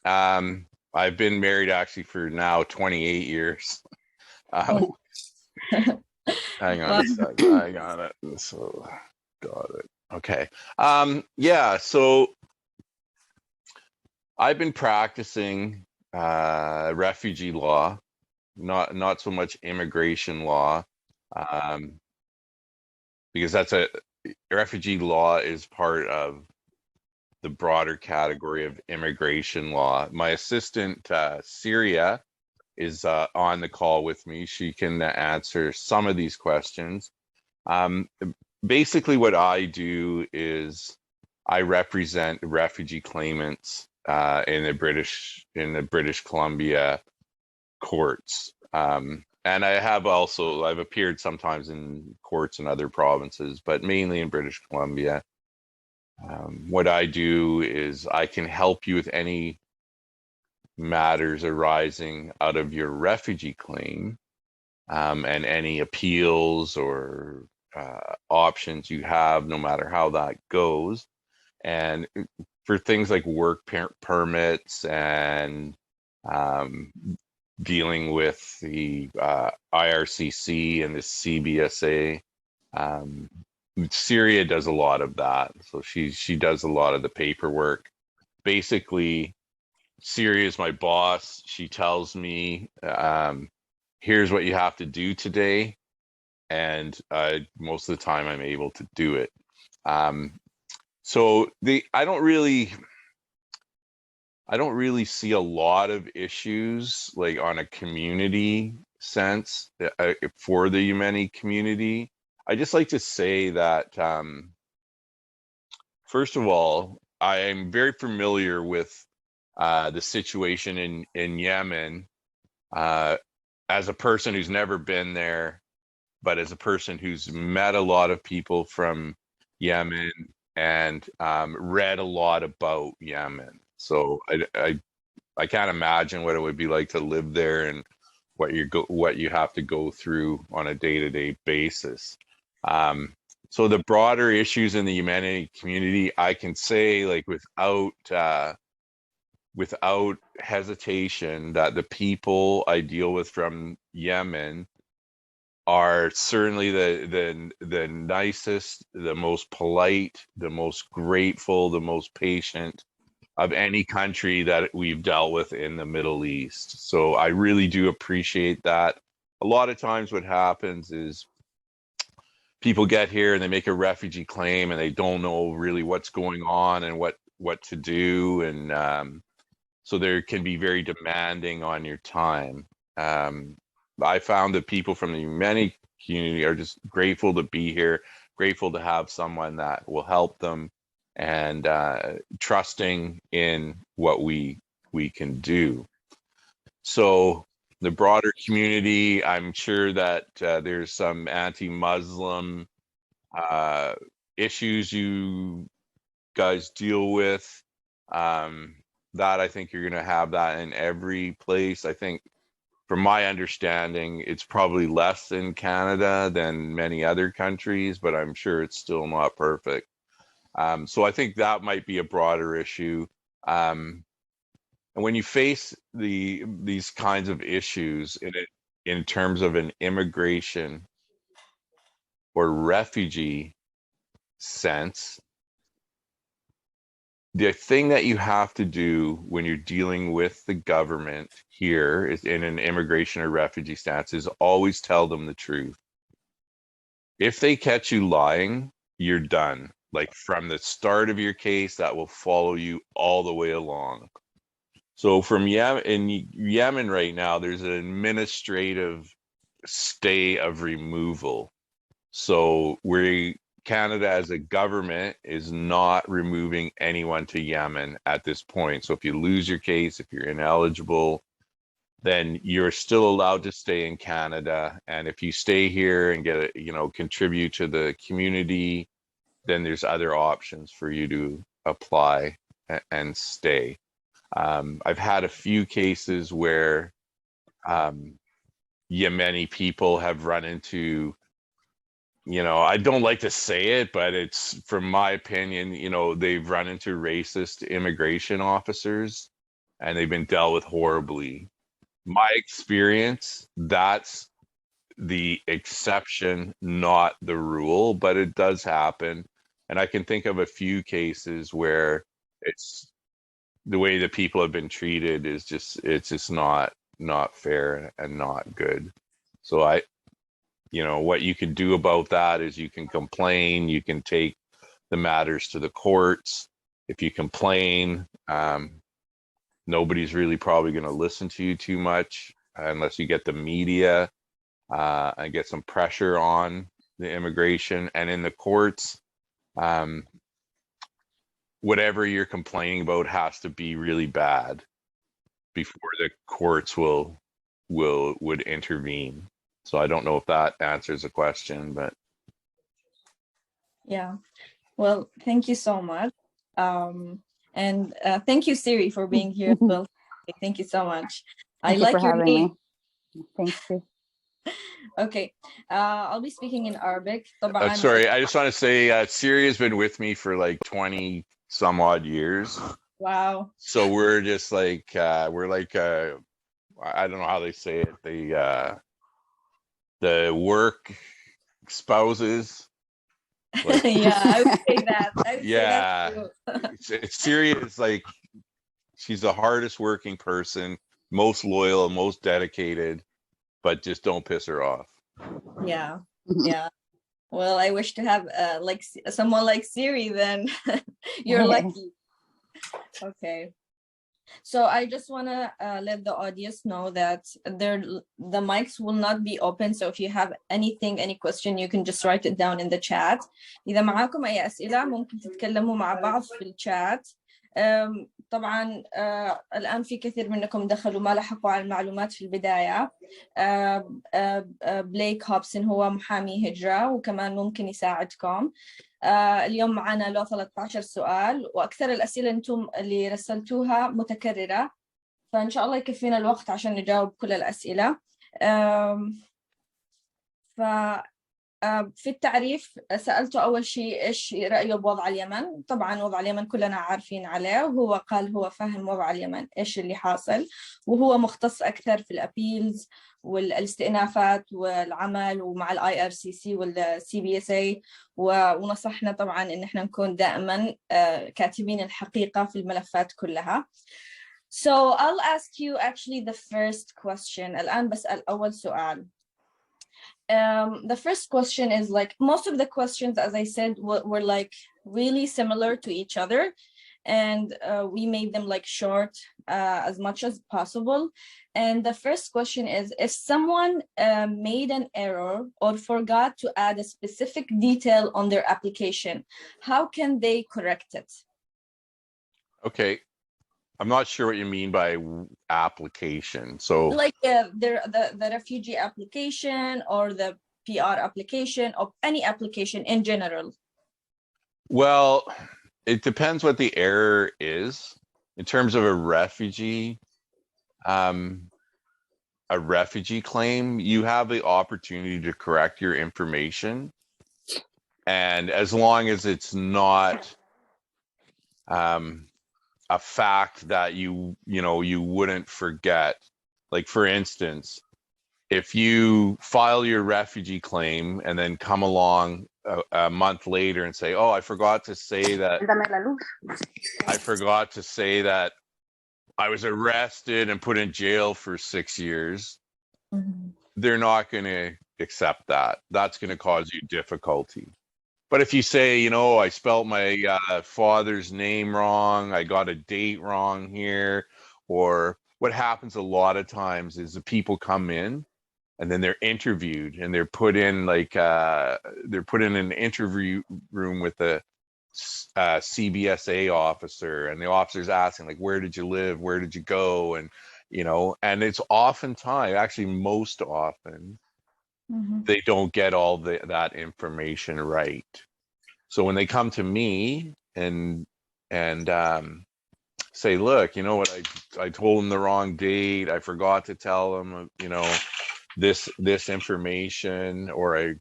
I've been married actually for now 28 years. Uh, Oh, hang on wow. a sec. I got it. So, got it. Okay. Yeah, so I've been practicing refugee law, not so much immigration law, um, because that's a refugee law is part of the broader category of immigration law. My assistant, Syria, is on the call with me. She can answer some of these questions. Um, Basically, what I do is I represent refugee claimants in the British Columbia courts. And I've appeared sometimes in courts in other provinces, but mainly in British Columbia. What I do is I can help you with any matters arising out of your refugee claim, and any appeals or options you have, no matter how that goes. And for things like permits and um, dealing with the IRCC and the CBSA, um, Syria does a lot of that. So she does a lot of the paperwork. Basically, Siri is my boss. She tells me, here's what you have to do today. And most of the time I'm able to do it. Um, so I don't really see a lot of issues like on a community sense for the Yemeni community. I just like to say that, first of all, I am very familiar with the situation in Yemen, uh, as a person who's never been there, but as a person who's met a lot of people from Yemen and read a lot about Yemen. So I can't imagine what it would be like to live there and what you have to go through on a day-to-day basis. Um, so the broader issues in the Yemeni community, I can say like without hesitation that the people I deal with from Yemen are certainly the nicest, the most polite, the most grateful, the most patient of any country that we've dealt with in the Middle East. So I really do appreciate that. A lot of times what happens is people get here and they make a refugee claim and they don't know really what's going on and what to do, and so there can be very demanding on your time. Um, I found that people from the Yemeni community are just grateful to be here, grateful to have someone that will help them, and trusting in what we can do. So the broader community, I'm sure that there's some anti-Muslim uh, issues you guys deal with. Um, that I think you're going to have that in every place. I think, from my understanding, it's probably less in Canada than many other countries, but I'm sure it's still not perfect. So I think that might be a broader issue. Um, and when you face these kinds of issues in terms of an immigration or refugee sense, the thing that you have to do when you're dealing with the government here is in an immigration or refugee stance is always tell them the truth. If they catch you lying, you're done. Like from the start of your case, that will follow you all the way along. So from Yemen right now, there's an administrative stay of removal. So we Canada as a government is not removing anyone to Yemen at this point. So if you lose your case, if you're ineligible, then you're still allowed to stay in Canada. And if you stay here and contribute to the community, then there's other options for you to apply and stay. I've had a few cases where um, Yemeni people have run into, I don't like to say it, but it's from my opinion, they've run into racist immigration officers and they've been dealt with horribly. My experience, that's the exception, not the rule, but it does happen. And I can think of a few cases where it's the way that people have been treated is just, it's just not fair and not good. So what you can do about that is you can complain, you can take the matters to the courts. If you complain, nobody's really probably going to listen to you too much unless you get the media and get some pressure on the immigration. And in the courts, whatever you're complaining about has to be really bad before the courts would intervene. So I don't know if that answers the question, but yeah. Well, thank you so much. And thank you, Siri, for being here as well. Thank you so much. Thank you for having me. Thank you. Okay, I'll be speaking in Arabic. sorry, I just want to say Siri has been with me for like 20 some odd years. Wow. So we're just like we're like I don't know how they say it. The work spouses. Like, yeah, I would say that. Yeah, say that it's serious. Like, she's the hardest working person, most loyal, most dedicated, but just don't piss her off. Yeah, yeah. Well, I wish to have like someone like Siri. Then you're lucky. Okay. So I just want to let the audience know that the mics will not be open. So if you have any question, you can just write it down in the chat. إذا معاكم أي أسئلة ممكن تتكلموا مع بعض في الشات. طبعا الآن في كثير منكم دخلوا ما لحقوا على المعلومات في البداية. بليك هوبسون هو محامي هجرة وكمان ممكن يساعدكم. اليوم معنا له 13 سؤال وأكثر الأسئلة أنتم اللي رسلتوها متكررة، فإن شاء الله يكفينا الوقت عشان نجاوب كل الأسئلة. في التعريف سألته أول شيء إيش رأيه بوضع اليمن. طبعا وضع اليمن كلنا عارفين عليه، وهو قال هو فاهم وضع اليمن إيش اللي حاصل، وهو مختص أكثر في الأبيلز والاستئنافات والعمل ومع IRCC والCBSA، ونصحنا طبعا إن إحنا نكون دائما كاتبين الحقيقة في الملفات كلها. So I'll ask you actually the first question. الآن بسأل أول سؤال. The first question is like most of the questions, as I said, were like really similar to each other, and we made them like short as much as possible. And the first question is, if someone made an error or forgot to add a specific detail on their application, how can they correct it? Okay. I'm not sure what you mean by application. So like the refugee application or the PR application or any application in general. Well, it depends what the error is. In terms of a refugee claim, you have the opportunity to correct your information. And as long as it's not a fact that you wouldn't forget. Like, for instance, if you file your refugee claim and then come along a month later and say, oh, I forgot to say that I was arrested and put in jail for 6 years, they're not going to accept that. That's going to cause you difficulty. But if you say, I spelt my father's name wrong, I got a date wrong here, or what happens a lot of times is the people come in and then they're interviewed and they're put in an interview room with a CBSA officer, and the officer's asking, like, where did you live? Where did you go? And, and it's oftentimes, actually most often, they don't get all that information right. So when they come to me and say, look, you know what, I told them the wrong date, I forgot to tell them, this information, or I,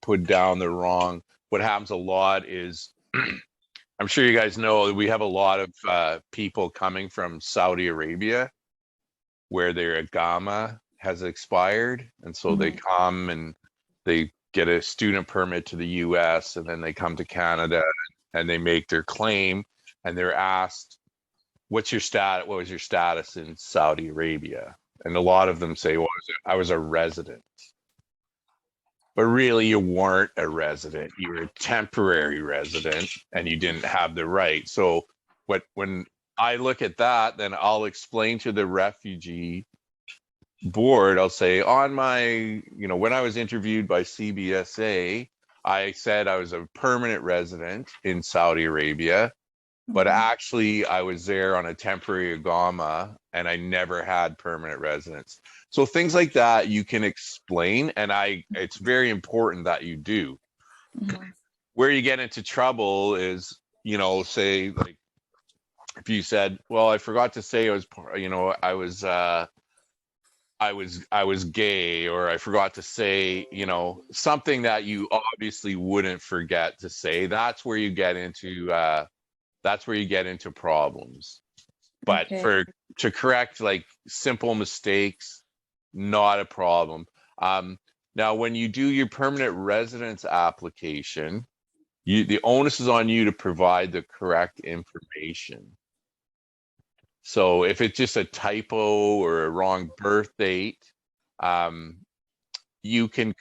put down the wrong. What happens a lot is I'm sure you guys know we have a lot of people coming from Saudi Arabia where their Agama has expired. And so they come and they get a student permit to the US, and then they come to Canada and they make their claim, and they're asked, what's your status? What was your status in Saudi Arabia? And a lot of them say, well, I was a resident. But really, you weren't a resident. You were a temporary resident, and you didn't have the right. So when I look at that, then I'll explain to the refugee board, I'll say on my, when I was interviewed by CBSA, I said I was a permanent resident in Saudi Arabia, but actually I was there on a temporary Agama and I never had permanent residence. So things like that you can explain, and it's very important that you do. Where you get into trouble is, say, like, if you said, well, I forgot to say I was gay, or I forgot to say, something that you obviously wouldn't forget to say, that's where you get into problems. But to correct like simple mistakes, not a problem. Now, when you do your permanent residence application, the onus is on you to provide the correct information. So if it's just a typo or a wrong birth date, you can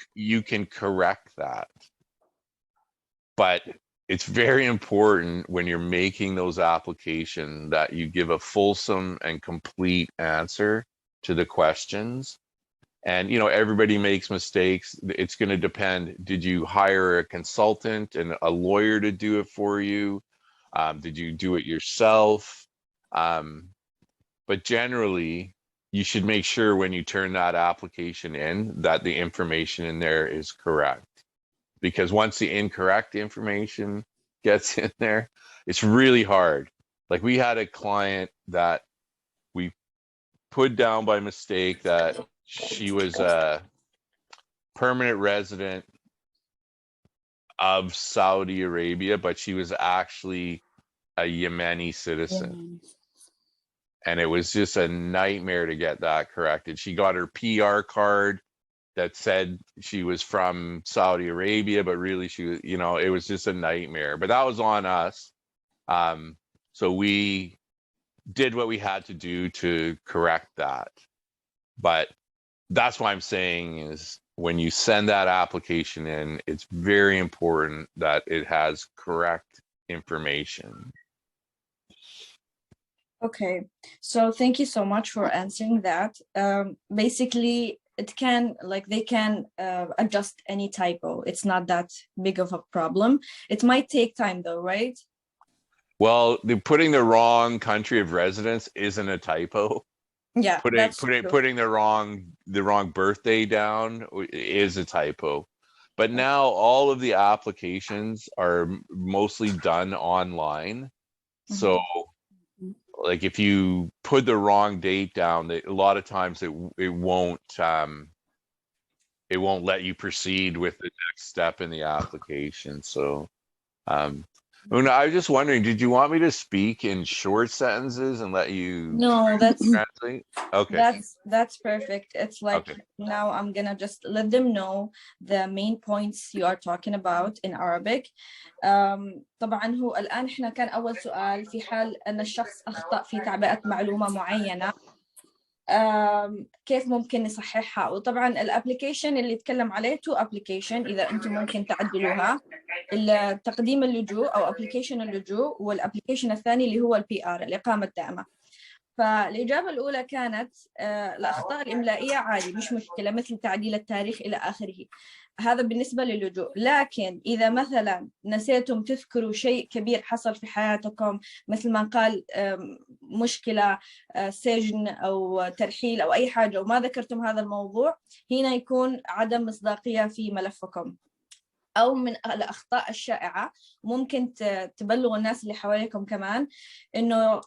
correct that. But it's very important when you're making those applications that you give a fulsome and complete answer to the questions. And, everybody makes mistakes. It's going to depend. Did you hire a consultant and a lawyer to do it for you? Did you do it yourself? But generally, you should make sure when you turn that application in that the information in there is correct. Because once the incorrect information gets in there, it's really hard. Like, we had a client that we put down by mistake that she was a permanent resident of Saudi Arabia, but she was actually a Yemeni citizen. And it was just a nightmare to get that corrected. She got her PR card that said she was from Saudi Arabia, but really she was, it was just a nightmare. But that was on us. So we did what we had to do to correct that. But that's what I'm saying is, when you send that application in, it's very important that it has correct information. Okay, so thank you so much for answering that. Basically, they can adjust any typo. It's not that big of a problem. It might take time though, right? Well, putting the wrong country of residence isn't a typo. Yeah, putting the wrong birthday down is a typo. But now all of the applications are mostly done online. So like, if you put the wrong date down, a lot of times it won't let you proceed with the next step in the application. So Una, I was just wondering, did you want me to speak in short sentences and let you translate? Okay. That's perfect. It's like, now I'm gonna just let them know the main points you are talking about in Arabic. طبعا هو الآن احنا كان أول سؤال في حال أن الشخص أخطأ في تعبئة معلومة معينة، كيف ممكن نصححها. وطبعا الابليكيشن اللي يتكلم عليه 2 ابليكيشن اذا انتم ممكن تعدلوها، تقديم اللجوء او ابليكيشن اللجوء، والابليكيشن الثاني اللي هو البي ار، الاقامه الدائمه. فالاجابه الاولى كانت الاخطاء الاملائيه عادي، مش مشكله، مثل تعديل التاريخ الى اخره، هذا بالنسبه للجوء. لكن اذا مثلا نسيتم تذكروا شيء كبير حصل في حياتكم، مثل ما قال مشكله سجن او ترحيل او اي حاجه، وما ذكرتم هذا الموضوع، هنا يكون عدم مصداقيه في ملفكم. أو من الأخطاء الشائعة ممكن تبلغوا الناس اللي حواليكم كمان إنه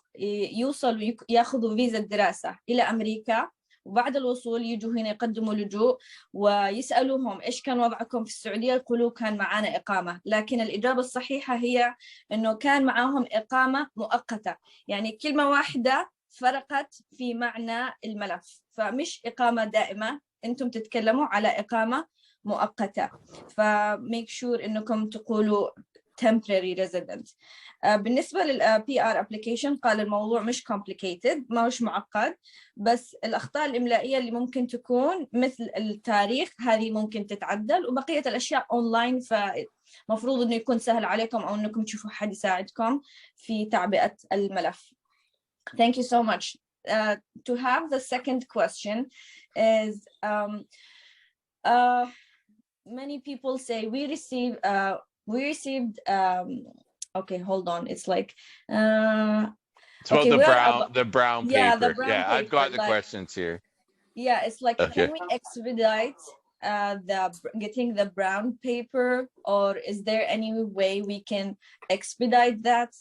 يوصلوا ياخذوا فيزا دراسة إلى أمريكا، وبعد الوصول يجوا هنا يقدموا لجوء ويسألوهم إيش كان وضعكم في السعودية، يقولوا كان معنا إقامة. لكن الإجابة الصحيحة هي إنه كان معاهم إقامة مؤقتة، يعني كلمة واحدة فرقت في معنى الملف، فمش إقامة دائمة، أنتم تتكلموا على إقامة مؤقتة. فميك شور إنكم تقولوا temporary resident. بالنسبة لل PR application قال الموضوع مش complicated، مش معقد، بس الأخطاء الإملائية اللي ممكن تكون مثل التاريخ هذه ممكن تتعدل، وبقية الأشياء أونلاين، فمفروض إنه يكون سهل عليكم أو إنكم تشوفوا حد يساعدكم في تعبئة الملف. Thank you so much. To have the second question is many people say we received okay, hold on, it's like it's about okay, the brown paper. Yeah, the brown paper. I've got the like, questions here. Yeah, it's like, okay. Can we expedite getting the brown paper, or is there any way we can expedite that?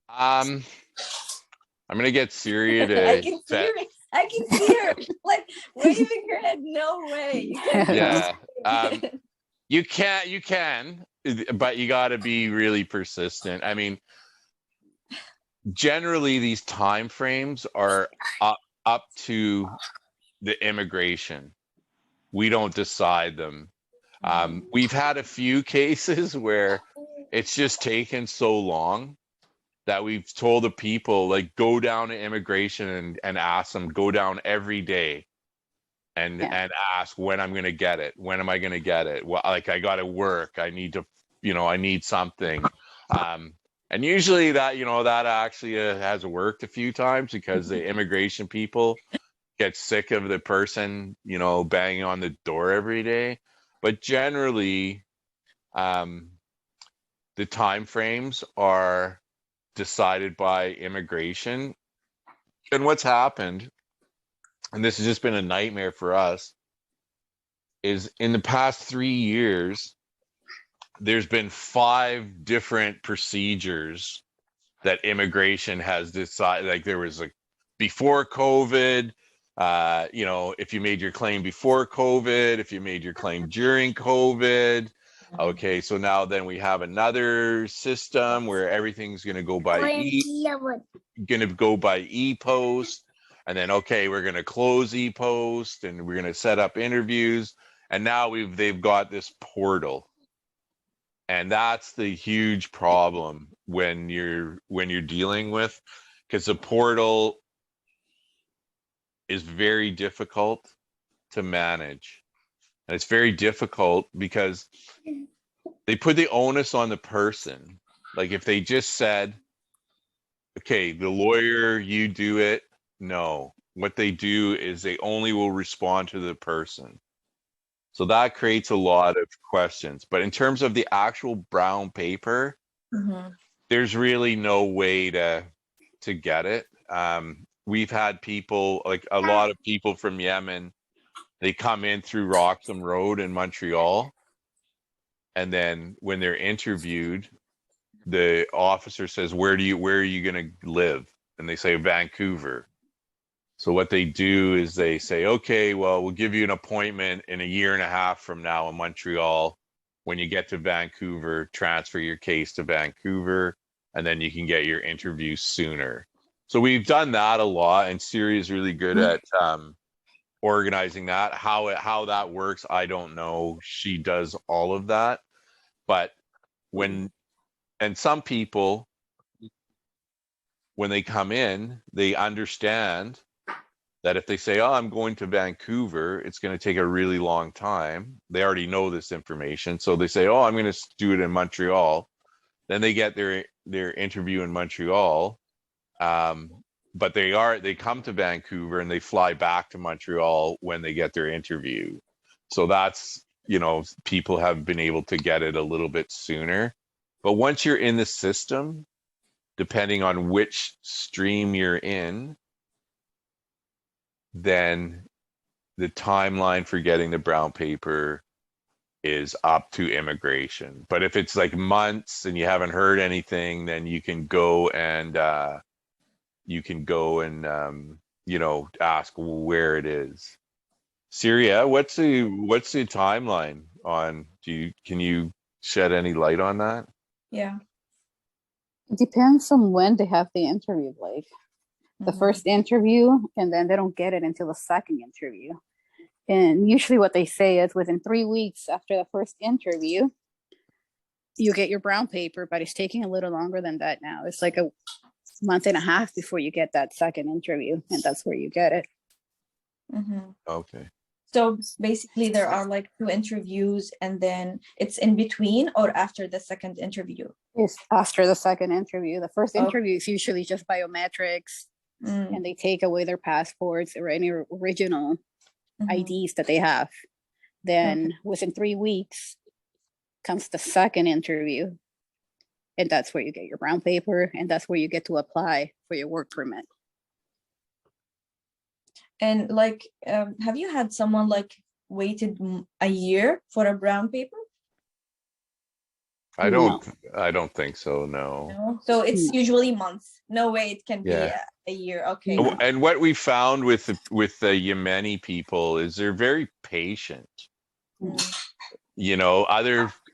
I'm gonna get Syria to I can see her like waving her head. No way. Yeah. You can, but you got to be really persistent. I mean, generally these time frames are up to the immigration. We don't decide them. We've had a few cases where it's just taken so long that we've told the people, like, go down to immigration and ask them, go down every day and ask when I'm going to get it. When am I going to get it? Well, like, I got to work. I need to, I need something. And usually that, that actually has worked a few times because the immigration people get sick of the person, banging on the door every day. But generally, the time frames are decided by immigration. And what's happened, and this has just been a nightmare for us, is in the past 3 years, there's been 5 different procedures that immigration has decided. Like, there was like before COVID, if you made your claim before COVID, if you made your claim during COVID. Okay, so now then we have another system where everything's going to go by e-post, and then we're going to close e-post, and we're going to set up interviews, and now they've got this portal, and that's the huge problem when you're dealing with, because the portal is very difficult to manage. And it's very difficult because they put the onus on the person. Like, if they just said, okay, the lawyer, you do it. No, what they do is they only will respond to the person. So that creates a lot of questions. But in terms of the actual brown paper, there's really no way to get it. We've had people, like a lot of people from Yemen, they come in through Roxham Road in Montreal, and then when they're interviewed, the officer says, where are you going to live? And they say Vancouver. So what they do is they say, okay, well, we'll give you an appointment in a year and a half from now in Montreal. When you get to Vancouver, transfer your case to Vancouver, and then you can get your interview sooner. So we've done that a lot, and Syria is really good at organizing that. How that works, I don't know. She does all of that. But some people, when they come in, they understand that if they say, oh, I'm going to Vancouver, it's going to take a really long time. They already know this information. So they say, oh, I'm going to do it in Montreal. Then they get their interview in Montreal. But they come to Vancouver and they fly back to Montreal when they get their interview. So that's, people have been able to get it a little bit sooner. But once you're in the system, depending on which stream you're in, then the timeline for getting the brown paper is up to immigration. But if it's like months and you haven't heard anything, then you can go and ask where it is. Syria, what's the timeline on? Can you shed any light on that? Yeah. It depends on when they have the interview, like the first interview, and then they don't get it until the second interview. And usually what they say is within 3 weeks after the first interview, you get your brown paper, but it's taking a little longer than that now. It's like a month and a half before you get that second interview, and that's where you get it. Okay. So basically there are like 2 interviews, and then it's in between or after the second interview? It's after the second interview. The first interview is usually just biometrics, and they take away their passports or any original IDs that they have. Then within 3 weeks comes the second interview, and that's where you get your brown paper, and that's where you get to apply for your work permit. And like, have you had someone like waited a year for a brown paper? I don't think so. No. So it's usually months. No way it can be a year. Okay. And what we found with the Yemeni people is they're very patient.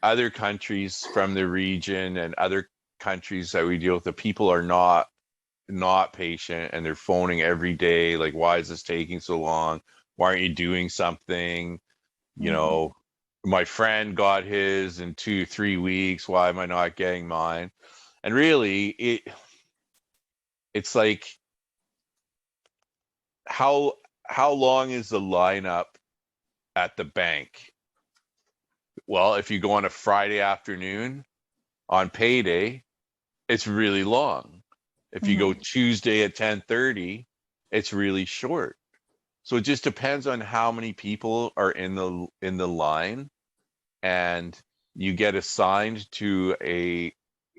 Other countries from the region and other countries that we deal with, the people are not patient, and they're phoning every day like, why is this taking so long? Why aren't you doing something? My friend got his in 2-3 weeks. Why am I not getting mine? And really it's like, how long is the lineup at the bank? Well, if you go on a Friday afternoon on payday, it's really long. If you go Tuesday at 10:30, it's really short. So it just depends on how many people are in the line, and you get assigned to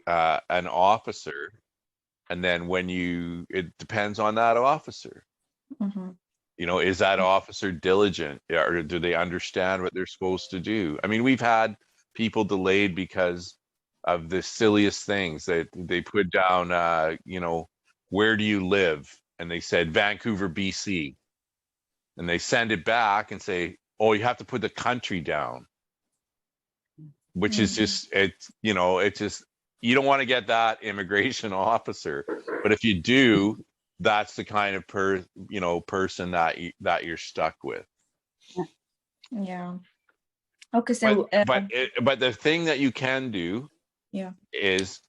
an officer, and then it depends on that officer. Is that officer diligent, or do they understand what they're supposed to do? I mean, we've had people delayed because of the silliest things. That they put down, where do you live? And they said Vancouver, BC. And they send it back and say, oh, you have to put the country down, which is just, it's just, you don't want to get that immigration officer. But if you do, that's the kind of person that you're stuck with. Yeah. Okay. So, but the thing that you can do is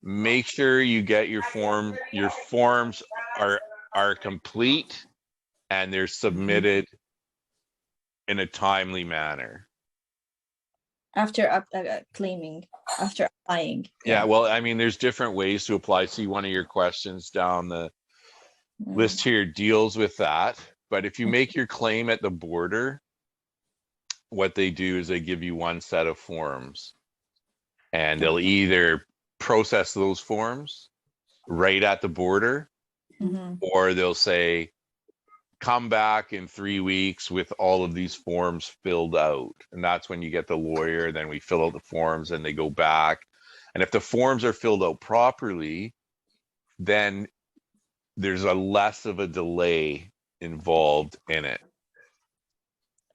make sure you get your forms are complete, and they're submitted in a timely manner. After applying. Yeah, well, I mean, there's different ways to apply. See, one of your questions down the list here deals with that. But if you make your claim at the border, what they do is they give you one set of forms, and they'll either process those forms right at the border, or they'll say, come back in 3 weeks with all of these forms filled out. And that's when you get the lawyer. Then we fill out the forms, and they go back. And if the forms are filled out properly, then there's a less of a delay involved in it.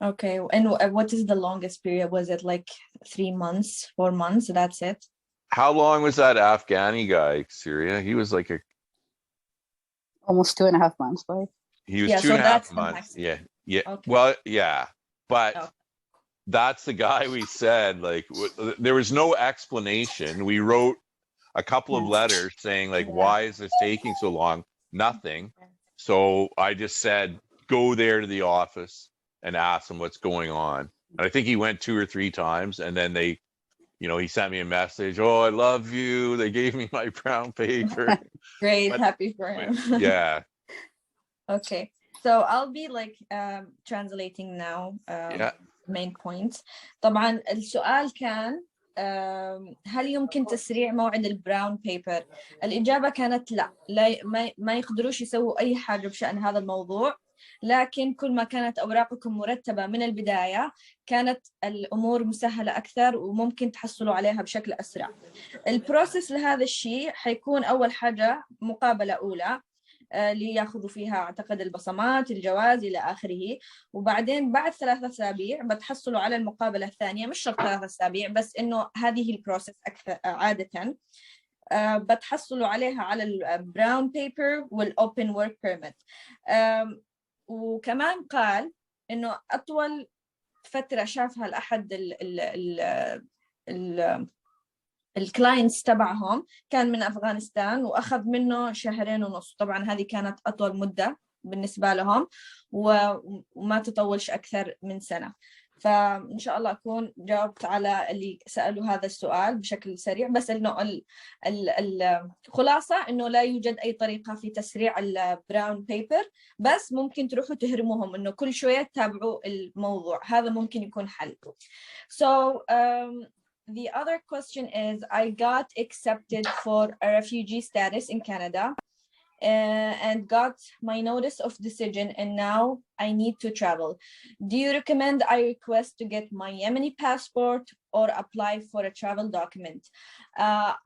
Okay. And what is the longest period? Was it like 3 months, 4 months? That's it? How long was that Afghani guy, Syria? He was like almost 2.5 months, right? He was 2.5 months. Yeah. Okay. Well, yeah. But that's the guy we said, like, there was no explanation. We wrote a couple of letters saying, like, why is this taking so long? Nothing. So I just said, go there to the office and ask them what's going on. And I think he went 2 or 3 times, and then he sent me a message. Oh, I love you. They gave me my brown paper. Great. Happy for him. Yeah. Okay. So I'll be like translating now main points. طبعا السؤال كان هل يمكن تسريع موعد البراون بيبر؟ الإجابة كانت لا ما يقدروش يسووا أي حاجة بشأن هذا الموضوع، لكن كل ما كانت أوراقكم مرتبة من البداية كانت الأمور مسهلة أكثر وممكن تحصلوا عليها بشكل أسرع. البروسيس لهذا الشيء حيكون أول حاجة مقابلة أولى، ليأخذوا فيها أعتقد البصمات، الجواز إلى آخره. وبعدين بعد 3 أسابيع بتحصلوا على المقابلة الثانية، مش شرط 3 أسابيع، بس إنه هذه البروسيس أكثر عادة. بتحصلوا عليها على البراون بيبر والأوبن ورك بيرميت. وكمان قال إنه أطول فترة شافها الأحد الكلاينتس تبعهم كان من أفغانستان، وأخذ منه 2.5 طبعا هذه كانت أطول مدة بالنسبة لهم، وما تطولش أكثر من سنة. فإن شاء الله أكون جاوبت على اللي سألوا هذا السؤال بشكل سريع، بس إنه الخلاصة إنه لا يوجد أي طريقة في تسريع البراون بيبر، بس ممكن تروحوا تهرموهم إنه كل شوية تتابعوا الموضوع، هذا ممكن يكون حل. So the other question is, I got accepted for a refugee status in Canada and got my notice of decision, and now I need to travel. Do you recommend I request to get my Yemeni passport or apply for a travel document?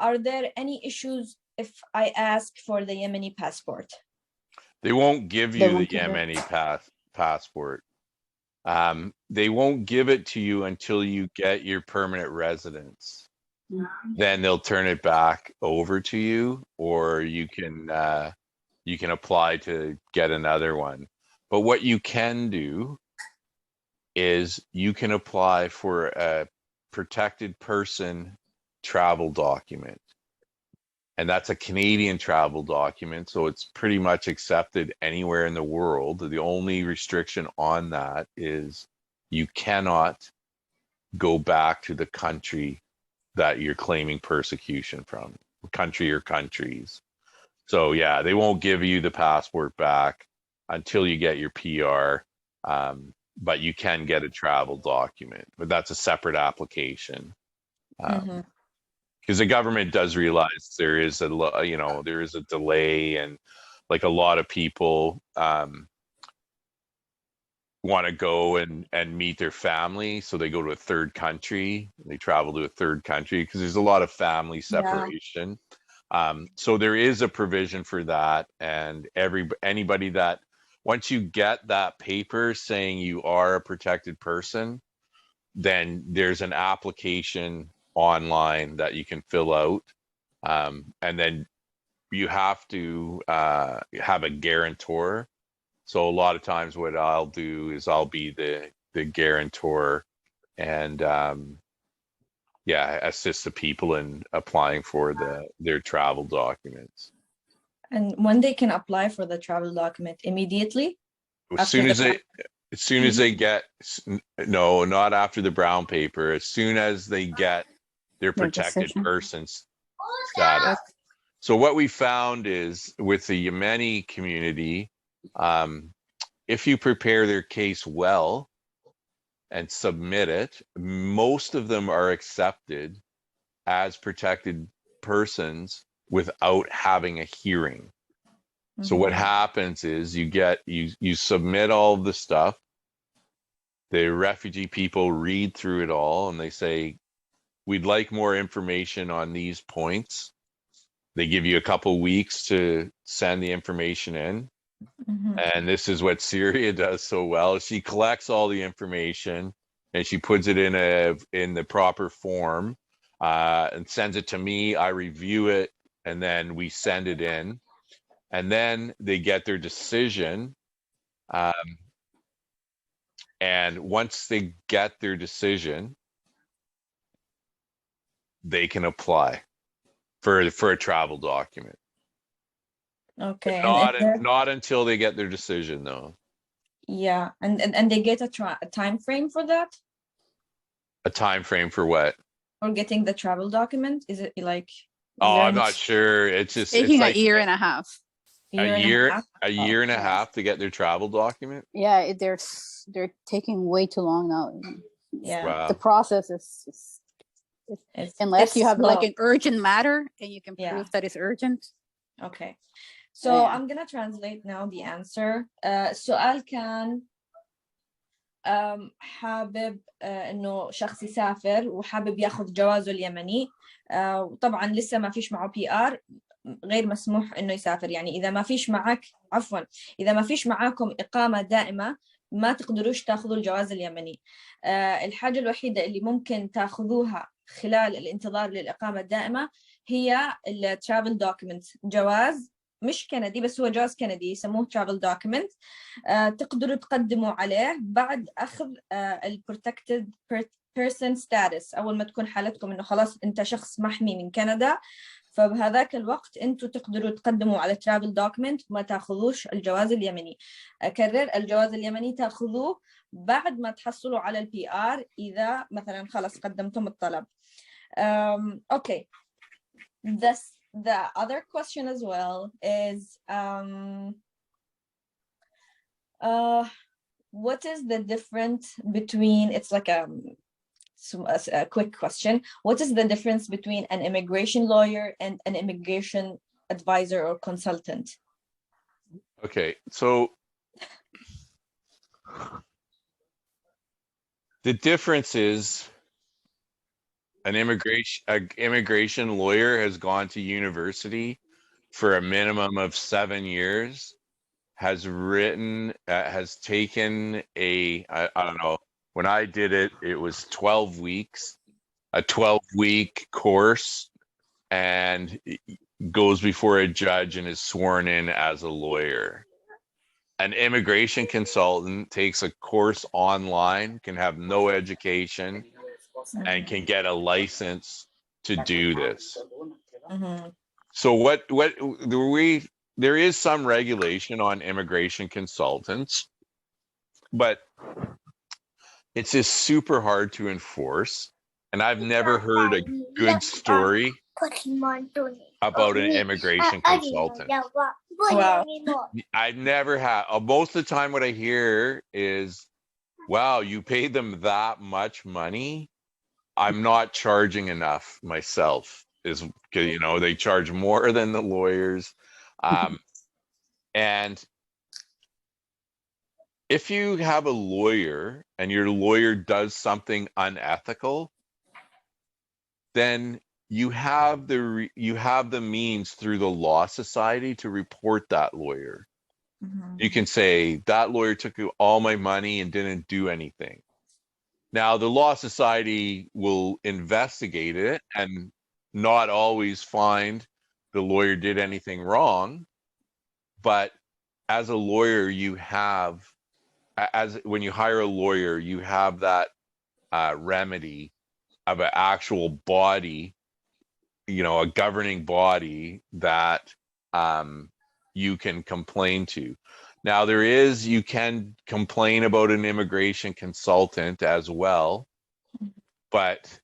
Are there any issues if I ask for the Yemeni passport? They won't give you the Yemeni passport. They won't give it to you until you get your permanent residence. Then they'll turn it back over to you, or you can apply to get another one. But what you can do is you can apply for a protected person travel document. And that's a Canadian travel document, so it's pretty much accepted anywhere in the world. The only restriction on that is you cannot go back to the country that you're claiming persecution from, country or countries. So yeah, they won't give you the passport back until you get your PR, but you can get a travel document, but that's a separate application. Because the government does realize there is a delay, and like a lot of people want to go and meet their family, so they go to a third country. They travel to a third country because there's a lot of family separation. So there is a provision for that, and anybody that once you get that paper saying you are a protected person, then there's an application online that you can fill out, and then you have to have a guarantor. So a lot of times what I'll do is I'll be the guarantor and assist the people in applying for their travel documents. And when they can apply for the travel document? Immediately? As soon as they get, no, not after the brown paper, as soon as they get their protected persons status. So what we found is with the Yemeni community, if you prepare their case well and submit it, most of them are accepted as protected persons without having a hearing. So what happens is you submit all of the stuff, the refugee people read through it all, and they say, we'd like more information on these points. They give you a couple weeks to send the information in. And this is what Syria does so well. She collects all the information and she puts it in the proper form and sends it to me. I review it, and then we send it in. And then they get their decision. And once they get their decision, they can apply for a travel document. Okay. Not until they get their decision, though. Yeah, and they get a time frame for that? A time frame for what? For getting the travel document? Is it like? I'm not sure. It's just taking like a year and a half. A year and a half to get their travel document. Yeah, they're taking way too long now. Yeah, wow. The process is unless you have like an urgent matter and you can prove that it's urgent. Okay, so I'm gonna translate now the answer. السؤال كان حابب إنه شخص يسافر وحابب ياخذ جوازه اليمني، وطبعا لسه ما فيش معه PR. غير مسموح إنه يسافر. يعني إذا ما فيش معك، عفوا، إذا ما فيش معاكم إقامة دائمة ما تقدروش تاخذوا الجواز اليمني. الحاجة الوحيدة اللي ممكن تاخذوها خلال الانتظار للإقامة الدائمة هي الترافل دوكيمنت، جواز مش كندي بس هو جواز كندي يسموه ترافل دوكيمنت. تقدروا تقدموا عليه بعد أخذ البروتكتد بيرسون ستاتس. أول ما تكون حالتكم إنه خلاص أنت شخص محمي من كندا، فبهذاك الوقت أنتوا تقدروا تقدموا على ترافل دوكيمنت، ما تاخذوش الجواز اليمني. أكرر، الجواز اليمني تاخذوه بعد ما تحصلوا على البي آر، إذا مثلا خلاص قدمتم الطلب. Okay. The other question as well is what is the difference between, it's like a quick question, what is the difference between an immigration lawyer and an immigration advisor or consultant? Okay, so the difference is an immigration lawyer has gone to university for a minimum of 7 years, has written, has taken I don't know, when I did it, it was 12 weeks, a 12-week course, and goes before a judge and is sworn in as a lawyer. An immigration consultant takes a course online, can have no education, and can get a license to do this. So there is some regulation on immigration consultants, but it's just super hard to enforce. And I've never heard a good story about an immigration consultant. Wow. I've never had. Most of the time what I hear is, wow, you paid them that much money? I'm not charging enough myself. Is, you know, they charge more than the lawyers. And if you have a lawyer and your lawyer does something unethical, then you have the means through the law society to report that lawyer. You can say that lawyer took all my money and didn't do anything. Now the law society will investigate it and not always find the lawyer did anything wrong, but as a lawyer you have, when you hire a lawyer, you have that remedy of an actual body, you know, a governing body that you can complain to. Now you can complain about an immigration consultant as well, but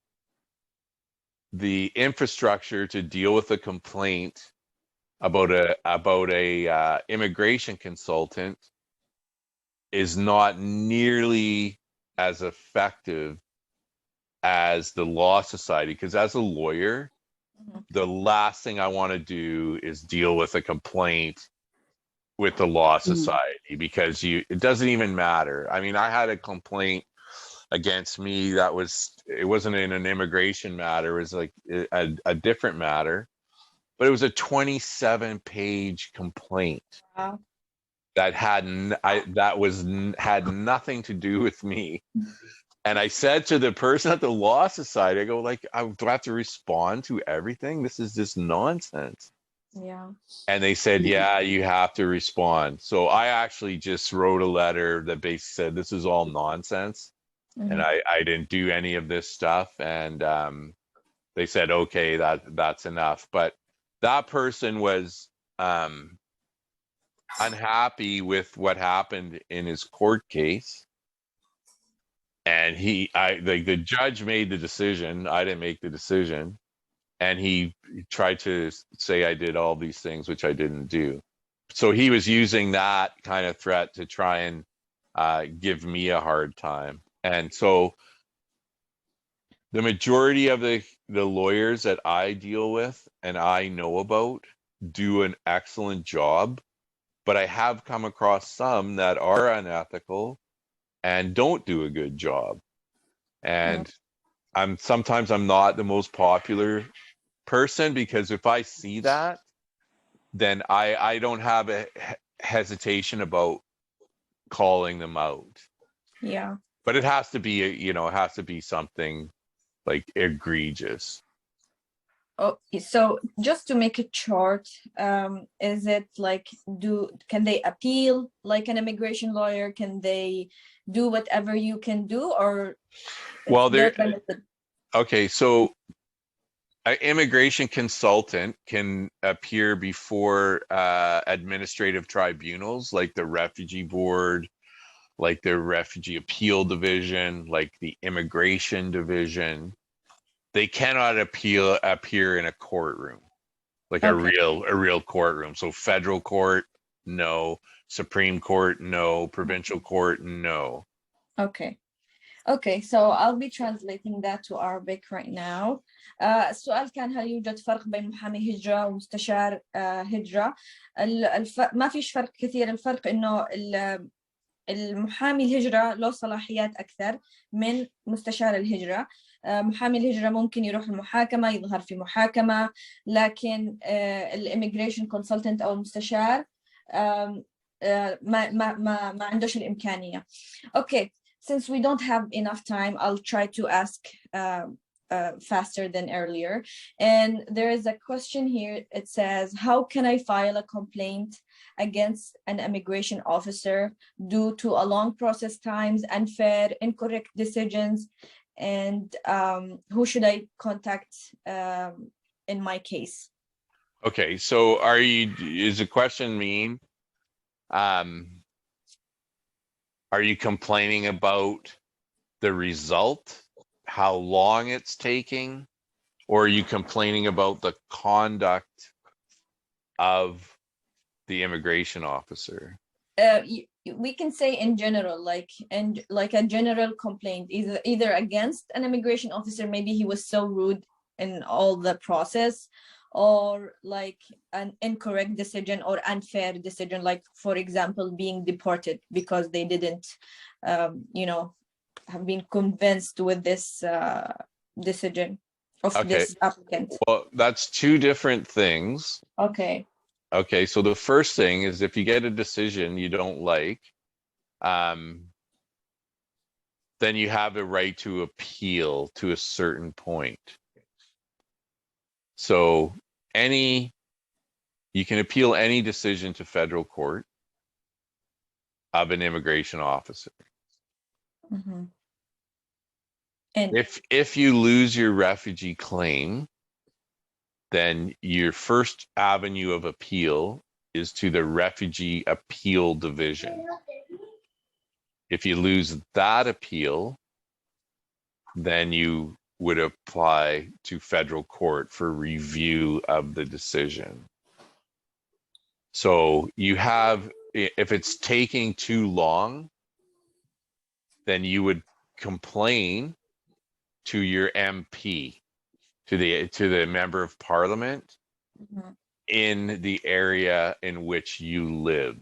the infrastructure to deal with a complaint about a immigration consultant is not nearly as effective as the law society, because as a lawyer, the last thing I want to do is deal with a complaint with the law society, because it doesn't even matter. I mean, I had a complaint against me it wasn't in an immigration matter, it was like a different matter, but it was a 27-page complaint. Wow. That had nothing to do with me. And I said to the person at the law society, I go, like, do I have to respond to everything? This is just nonsense. Yeah. And they said, yeah, you have to respond. So I actually just wrote a letter that basically said, this is all nonsense. And I didn't do any of this stuff. And they said, okay, that's enough. But that person was unhappy with what happened in his court case. And the judge made the decision. I didn't make the decision. And he tried to say I did all these things, which I didn't do. So he was using that kind of threat to try and give me a hard time. And so the majority of the lawyers that I deal with and I know about do an excellent job, but I have come across some that are unethical and don't do a good job. And sometimes I'm not the most popular person, because if I see that, then I don't have a hesitation about calling them out. Yeah. But it has to be, it has to be something like egregious. Oh, so just to make it short, is it like, can they appeal like an immigration lawyer? Can they do whatever you can do, or Well, they're limited? Okay, so an immigration consultant can appear before administrative tribunals like the Refugee Board, like the Refugee Appeal Division, like the Immigration Division. They cannot appear in a courtroom, like a real courtroom. So federal court, no. Supreme Court, no. Provincial court, no. Okay, so I'll be translating that to Arabic right now. السؤال كان: هل يوجد فرق بين محامي هجرة ومستشار هجرة؟ ما فيش فرق كثير. الفرق إنه المحامي الهجرة له صلاحيات أكثر من مستشار الهجرة. محامي الهجرة ممكن يروح المحاكمة، يظهر في محاكمة، لكن الإميجريشن كونسلتنت أو المستشار ما عندوش الإمكانية. Okay, since we don't have enough time, I'll try to ask faster than earlier. And there is a question here. It says, how can I file a complaint against an immigration officer due to a long process times, unfair, incorrect decisions, and who should I contact in my case? Okay, so is the question mean, are you complaining about the result, how long it's taking, or are you complaining about the conduct of the immigration officer? We can say in general, like a general complaint, either against an immigration officer, maybe he was so rude in all the process, or like an incorrect decision or unfair decision, like for example being deported because they didn't have been convinced with this decision of this applicant. Well, that's two different things. Okay, so the first thing is, if you get a decision you don't like, then you have a right to appeal to a certain point. So you can appeal any decision to federal court of an immigration officer. Mm-hmm. And if you lose your refugee claim, then your first avenue of appeal is to the Refugee Appeal Division. If you lose that appeal, then you would apply to federal court for review of the decision. So if it's taking too long, then you would complain to your MP, to the member of parliament, mm-hmm. in the area in which you live.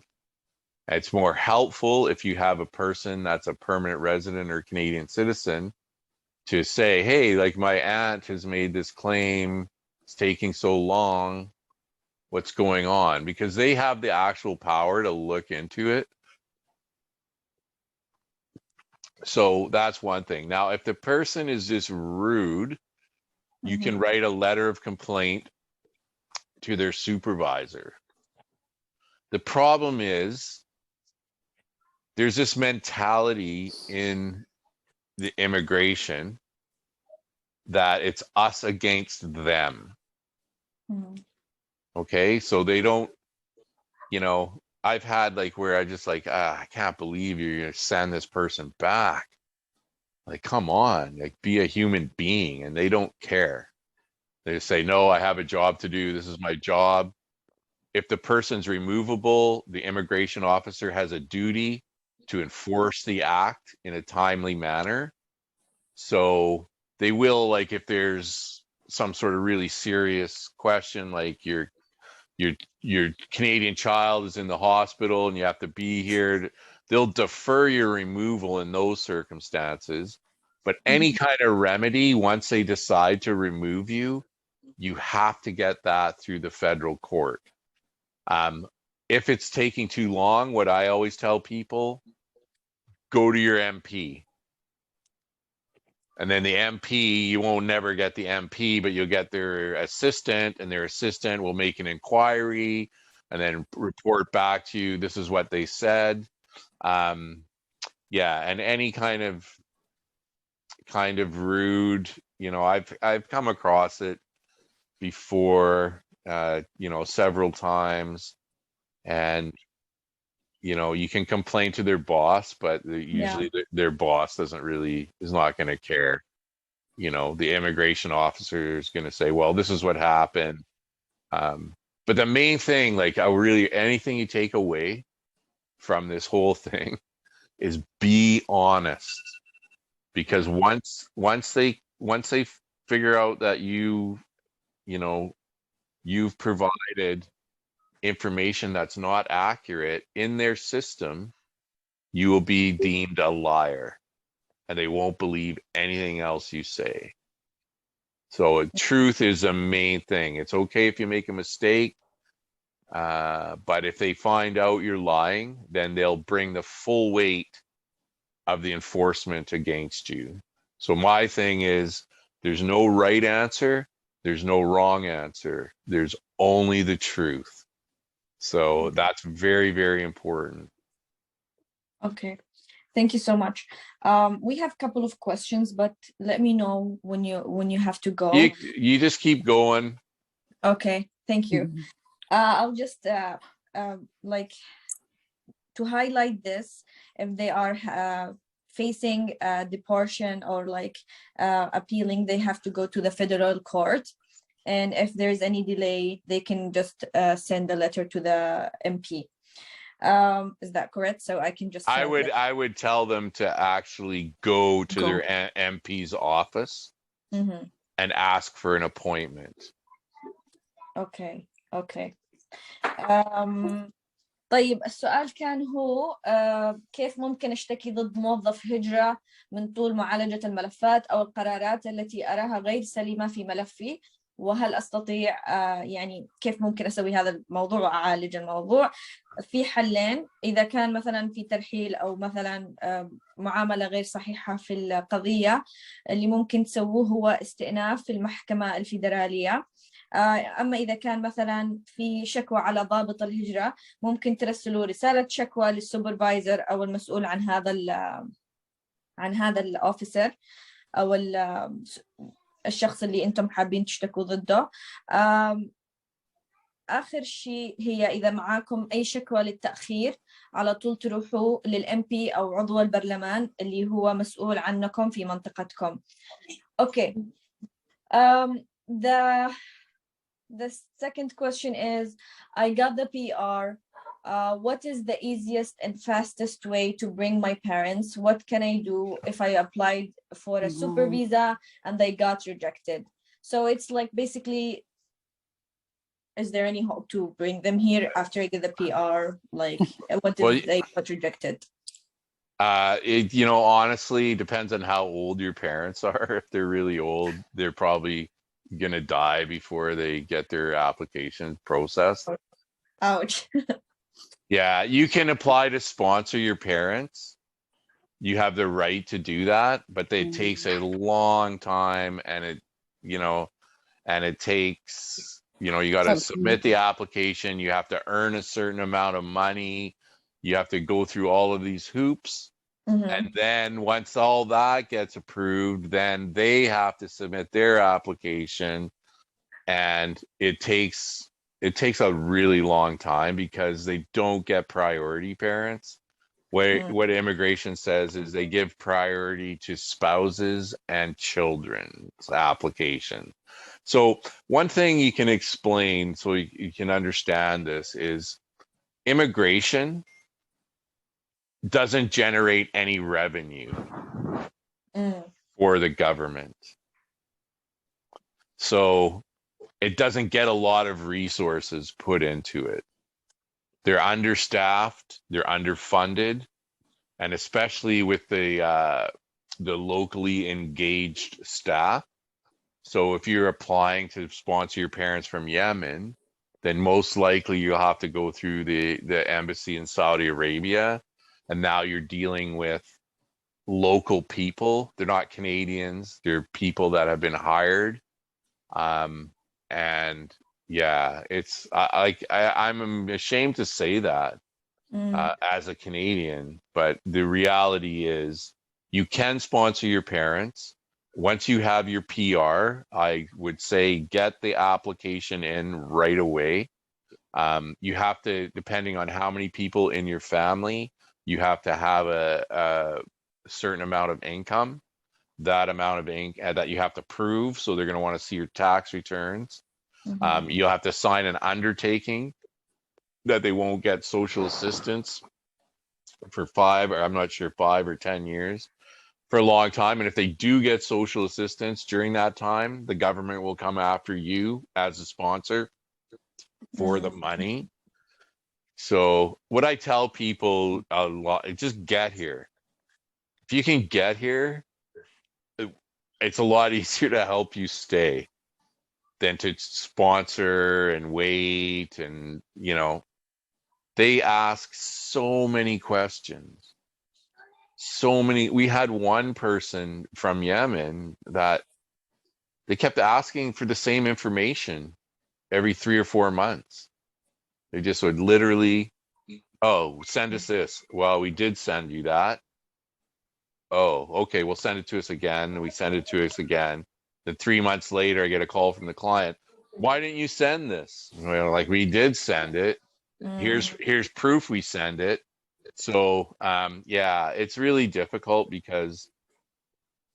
It's more helpful if you have a person that's a permanent resident or Canadian citizen to say, hey, like my aunt has made this claim, it's taking so long, what's going on? Because they have the actual power to look into it. So that's one thing. Now, if the person is just rude, you can write a letter of complaint to their supervisor. The problem is, there's this mentality in the immigration that it's us against them. Mm-hmm. Okay, so they don't, I've had like where I just like, I can't believe you're gonna send this person back. Like, come on, like be a human being. And they don't care. They just say, no, I have a job to do. This is my job. If the person's removable, the immigration officer has a duty to enforce the act in a timely manner. So they will, like, if there's some sort of really serious question, like your Canadian child is in the hospital and you have to be here, they'll defer your removal in those circumstances. But any kind of remedy, once they decide to remove you, you have to get that through the federal court. If it's taking too long, what I always tell people, go to your MP. And then the MP, you won't never get the MP, but you'll get their assistant, and their assistant will make an inquiry and then report back to you. This is what they said. Yeah, and any kind of rude, I've come across it before, several times, and you can complain to their boss, but usually their boss is not going to care. The immigration officer is going to say, well, this is what happened. But the main thing, anything you take away from this whole thing is be honest. Because once they figure out that you've provided information that's not accurate in their system, you will be deemed a liar, and they won't believe anything else you say. So truth is the main thing. It's okay if you make a mistake, but if they find out you're lying, then they'll bring the full weight of the enforcement against you. So my thing is, there's no right answer, there's no wrong answer, there's only the truth. So that's very, very important. Okay, thank you so much. We have a couple of questions, but let me know when you have to go. You just keep going. Okay, thank you. I'll just to highlight this, if they are facing deportation or appealing, they have to go to the federal court. And if there's any delay, they can just send a letter to the MP. Is that correct? So I can just I would tell them to actually go to their MP's office and ask for an appointment. Okay. طيب السؤال كان هو كيف ممكن اشتكي ضد موظف هجرة من طول معالجة الملفات أو القرارات التي أراها غير سليمة في ملفي، وهل أستطيع يعني كيف ممكن أسوي هذا الموضوع وأعالج الموضوع؟ في حلين، إذا كان مثلا في ترحيل أو مثلا معاملة غير صحيحة في القضية، اللي ممكن تسووه هو استئناف في المحكمة الفيدرالية. أما إذا كان مثلا في شكوى على ضابط الهجرة، ممكن ترسلوا رسالة شكوى للسوبرفايزر أو المسؤول عن هذا الأوفيسر أو الشخص اللي أنتم حابين تشتكوا ضده. آخر شيء هي إذا معاكم أي شكوى للتأخير، على طول تروحوا للMP أو عضو البرلمان اللي هو مسؤول عنكم في منطقتكم. Okay. The second question is, I got the PR. What is the easiest and fastest way to bring my parents? What can I do if I applied for a super visa and they got rejected? So it's basically, is there any hope to bring them here after I get the PR? What if they got rejected? Honestly, depends on how old your parents are. If they're really old, they're probably gonna die before they get their application processed. Ouch. Yeah, you can apply to sponsor your parents. You have the right to do that, but it takes a long time, and it takes, you got to submit the application, you have to earn a certain amount of money, you have to go through all of these hoops. And then once all that gets approved, then they have to submit their application, and it takes a really long time because they don't get priority parents. What immigration says is they give priority to spouses and children's application. So one thing you can explain so you can understand this is immigration doesn't generate any revenue for the government. So it doesn't get a lot of resources put into it. They're understaffed, they're underfunded, and especially with the locally engaged staff. So if you're applying to sponsor your parents from Yemen, then most likely you'll have to go through the embassy in Saudi Arabia. And now you're dealing with local people. They're not Canadians. They're people that have been hired. And yeah, it's I'm ashamed to say that as a Canadian, but the reality is you can sponsor your parents. Once you have your PR, I would say get the application in right away. You have to, depending on how many people in your family, you have to have a certain amount of income. That amount of income that you have to prove, so they're going to want to see your tax returns. You'll have to sign an undertaking that they won't get social assistance for 5 or 10 years, for a long time. And if they do get social assistance during that time, the government will come after you as a sponsor for the money. So what I tell people a lot, just get here. If you can get here, it's a lot easier to help you stay than to sponsor and wait. And, you know, they ask so many questions. So many. We had one person from Yemen that they kept asking for the same information every 3 or 4 months. They just would literally, oh, send us this. Well, we did send you that. Oh, okay, well, send it to us again. We send it to us again. Then 3 months later, I get a call from the client. Why didn't you send this? Well, like, we did send it. Here's proof we send it. So yeah, it's really difficult because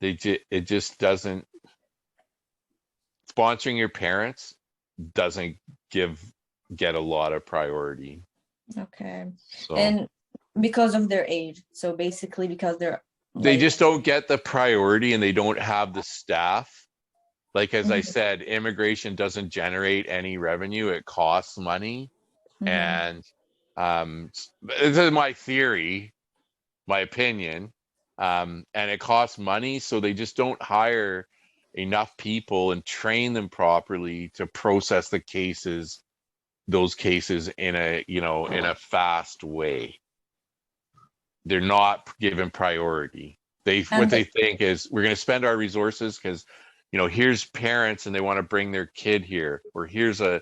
it just doesn't, sponsoring your parents doesn't get a lot of priority. Okay. So, And because of their age. So basically because they just don't get the priority, and they don't have the staff. Like, as I said, immigration doesn't generate any revenue. It costs money. And this is my theory, my opinion. And it costs money, so they just don't hire enough people and train them properly to process those cases in a fast way. They're not given priority. What they think is, we're going to spend our resources because, here's parents and they want to bring their kid here, or here's a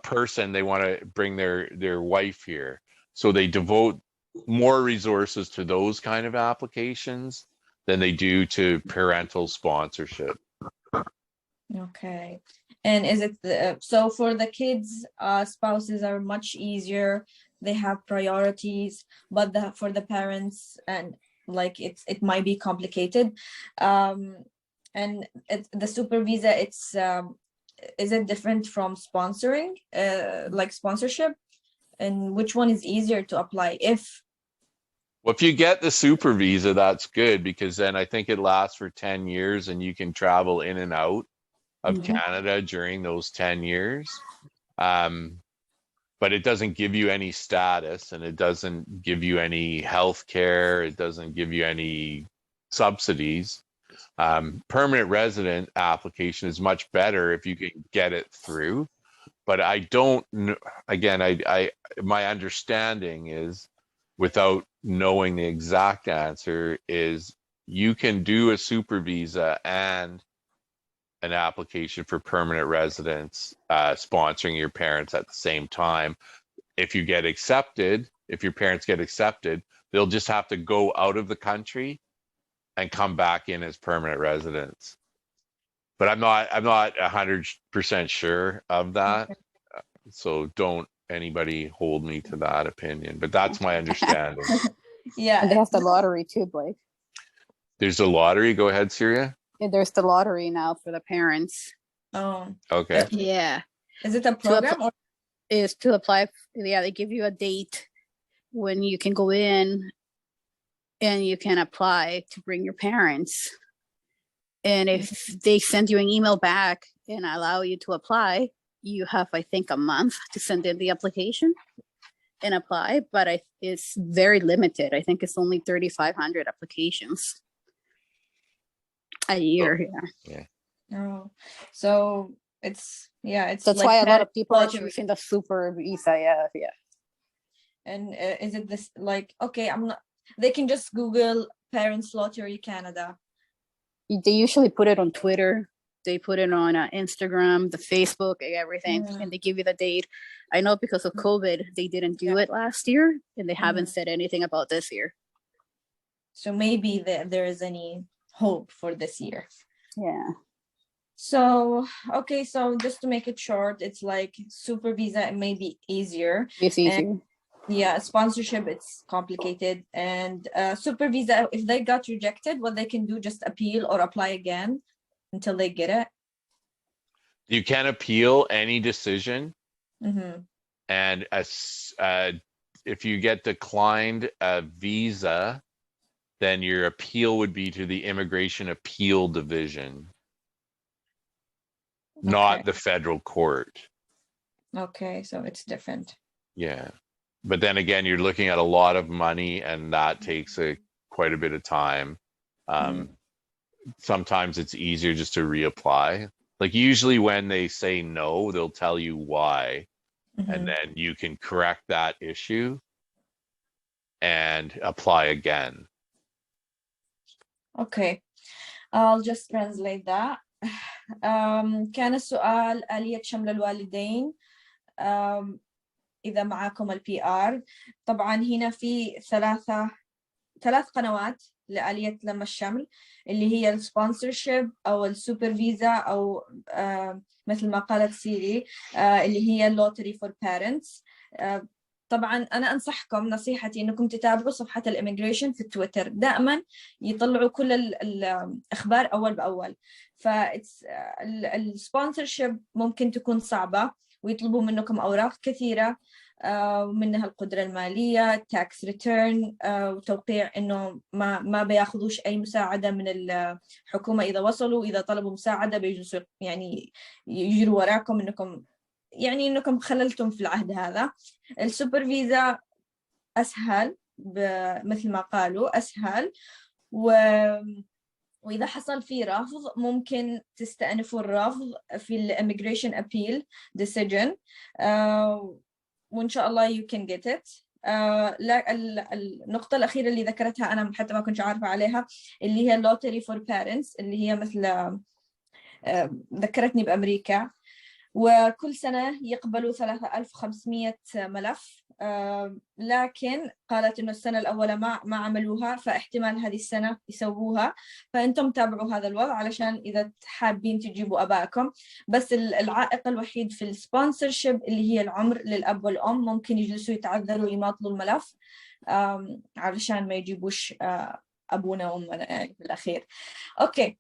person, they want to bring their wife here. So they devote more resources to those kind of applications than they do to parental sponsorship. Okay. And is it so for the kids, spouses are much easier, they have priorities, but for the parents, and like it might be complicated. And the super visa, is it different from sponsoring, like sponsorship? And which one is easier to apply? Well, if you get the super visa, that's good, because then I think it lasts for 10 years and you can travel in and out of Canada during those 10 years. But it doesn't give you any status, and it doesn't give you any health care. It doesn't give you any subsidies. Permanent resident application is much better if you can get it through. But I don't know, again, my understanding is, without knowing the exact answer, is you can do a super visa and an application for permanent residence, sponsoring your parents at the same time. If you get accepted, if your parents get accepted, they'll just have to go out of the country and come back in as permanent residents. But I'm not 100% sure of that. Okay. So don't anybody hold me to that opinion, but that's my understanding. Yeah. And they have the lottery too, Blake. There's a lottery. Go ahead, Syria. Yeah, there's the lottery now for the parents. Oh, Okay. Yeah. is it a program or? Is to apply. Yeah, they give you a date when you can go in and you can apply to bring your parents. And if they send you an email back and allow you to apply, you have, I think, a month to send in the application and apply. But it's very limited. I think it's only 3,500 applications a year here. Yeah. Oh, so it's That's like why a lot of parent people are lottery. choosing the super visa. Yeah. And is it this like, okay, they can just Google Parents Lottery Canada. They usually put it on Twitter. They put it on Instagram, the Facebook, everything, and they give you the date. I know because of COVID, they didn't do it last year, and they haven't said anything about this year. So maybe there is any hope for this year. Yeah. So, okay, so just to make it short, it's like super visa, it may be easier. It's easier. And, yeah, sponsorship, it's complicated. And super visa, if they got rejected, what they can do, just appeal or apply again until they get it. You can appeal any decision. And if you get declined a visa, then your appeal would be to the Immigration Appeal Division, not the federal court. Okay, so it's different. Yeah. But then again, you're looking at a lot of money, and that takes quite a bit of time. Sometimes it's easier just to reapply. Like usually when they say no, they'll tell you why, and then you can correct that issue and apply again. Okay, I'll just translate that. كان السؤال آلية شمل الوالدين إذا معكم البي آر. طبعا هنا في ثلاث قنوات لآلية لم الشمل، اللي هي السبونسرشيب أو السوبر فيزا أو مثل ما قالت سيري اللي هي اللوتري فور بارنتس. طبعا أنا أنصحكم نصيحتي إنكم تتابعوا صفحة الإميجريشن في التويتر، دائما يطلعوا كل الأخبار أول بأول. فالسبونسرشيب ممكن تكون صعبة ويطلبوا منكم أوراق كثيرة، ومنها القدرة المالية، تاكس ريتيرن، وتوقيع إنه ما بياخذوش أي مساعدة من الحكومة إذا وصلوا. إذا طلبوا مساعدة بيجلسوا يعني يجروا وراكم إنكم خللتم في العهد هذا. السوبر فيزا أسهل، مثل ما قالوا أسهل، وإذا حصل فيه رفض ممكن تستأنفوا الرفض في الإميجريشن أبيل ديسيجن، وإن شاء الله you can get it. لا النقطة الأخيرة اللي ذكرتها أنا حتى ما كنت عارفة عليها، اللي هي اللوتري فور بارنتس، اللي هي مثل ذكرتني بأمريكا، وكل سنة يقبلوا 3500 ملف، لكن قالت إنه السنة الأولى ما عملوها، فاحتمال هذه السنة يسووها. فأنتم تابعوا هذا الوضع علشان إذا حابين تجيبوا أبائكم. بس العائق الوحيد في السبونسرشيب اللي هي العمر للأب والأم، ممكن يجلسوا يتعذروا يماطلوا الملف علشان ما يجيبوش أبونا وأمنا يعني في الأخير. أوكي.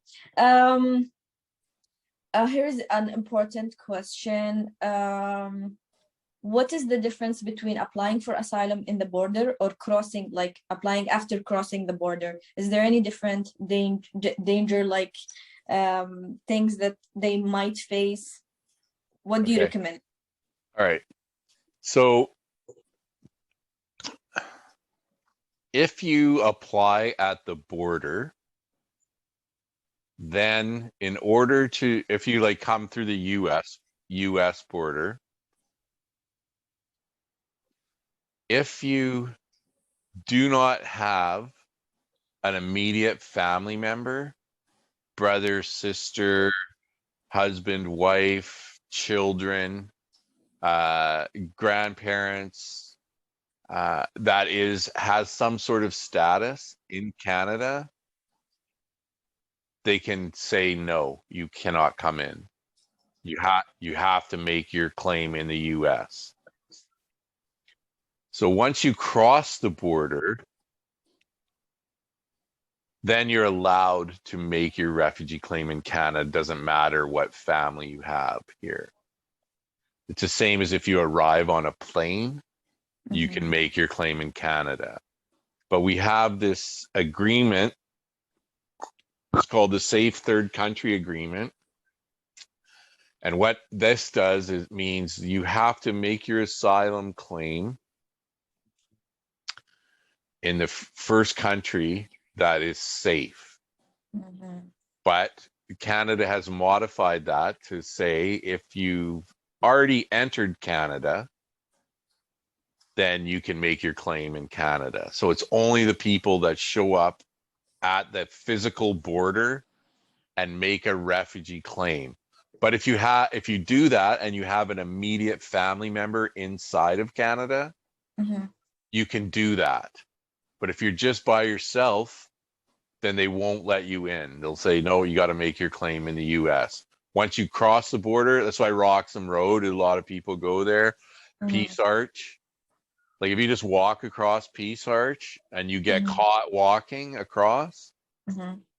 Here's an important question. What is the difference between applying for asylum in the border or crossing, like applying after crossing the border? Is there any different danger, like things that they might face? What do you recommend? All right. So if you apply at the border, then in order to, if you like come through the US border, if you do not have an immediate family member, brother, sister, husband, wife, children, grandparents, that has some sort of status in Canada, they can say, no, you cannot come in. You have to make your claim in the US. So once you cross the border, then you're allowed to make your refugee claim in Canada. Doesn't matter what family you have here. It's the same as if you arrive on a plane, you can make your claim in Canada. But we have this agreement. It's called the Safe Third Country Agreement. And what this does is means you have to make your asylum claim in the first country that is safe. But Canada has modified that to say if you've already entered Canada, then you can make your claim in Canada. So it's only the people that show up at the physical border and make a refugee claim. But if you do that and you have an immediate family member inside of Canada, you can do that. But if you're just by yourself, then they won't let you in. They'll say, no, you got to make your claim in the US. Once you cross the border, that's why Roxham Road, a lot of people go there. Peace Arch. Like if you just walk across Peace Arch and you get caught walking across,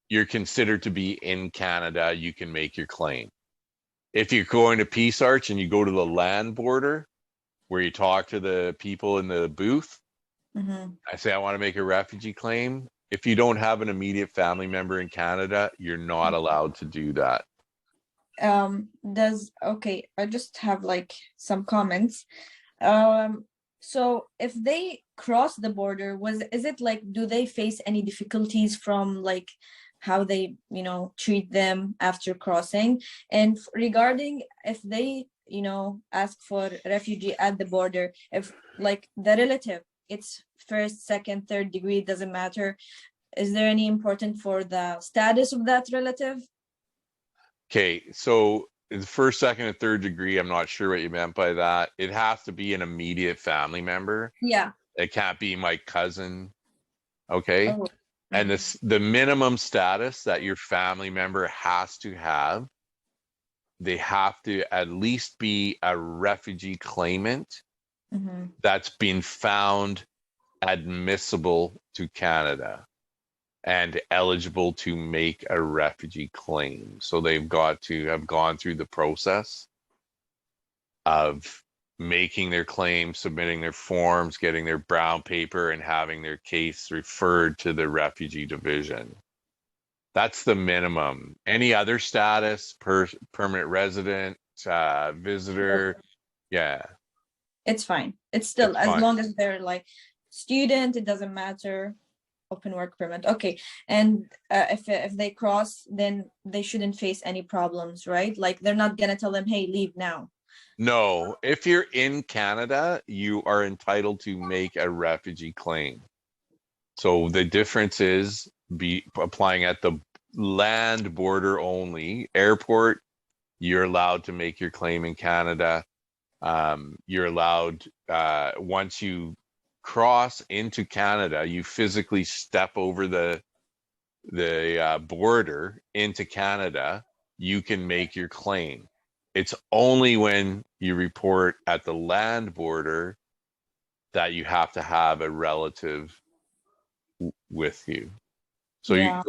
you're considered to be in Canada. You can make your claim. If you're going to Peace Arch and you go to the land border where you talk to the people in the booth, I say, I want to make a refugee claim. If you don't have an immediate family member in Canada, you're not allowed to do that. Okay, I just have like some comments. So if they cross the border, is it like, do they face any difficulties from like how they, treat them after crossing? And regarding if they, ask for refugee at the border, if like the relative, it's first, second, third degree, doesn't matter. Is there any important for the status of that relative? Okay, so the first, second, and third degree, I'm not sure what you meant by that. It has to be an immediate family member. Yeah. It can't be my cousin. Okay. Oh. And the minimum status that your family member has to have, they have to at least be a refugee claimant that's been found admissible to Canada and eligible to make a refugee claim. So they've got to have gone through the process of making their claim, submitting their forms, getting their brown paper, and having their case referred to the refugee division. That's the minimum. Any other status, permanent resident, visitor, yeah. It's fine. It's still, as long as they're like student, it doesn't matter. Open work permit. Okay. And if they cross, then they shouldn't face any problems, right? Like they're not gonna tell them, hey, leave now. No, if you're in Canada, you are entitled to make a refugee claim. So the difference is applying at the land border only. Airport, you're allowed to make your claim in Canada. You're allowed, once you cross into Canada, you physically step over the border into Canada, you can make your claim. It's only when you report at the land border that you have to have a relative with you. So you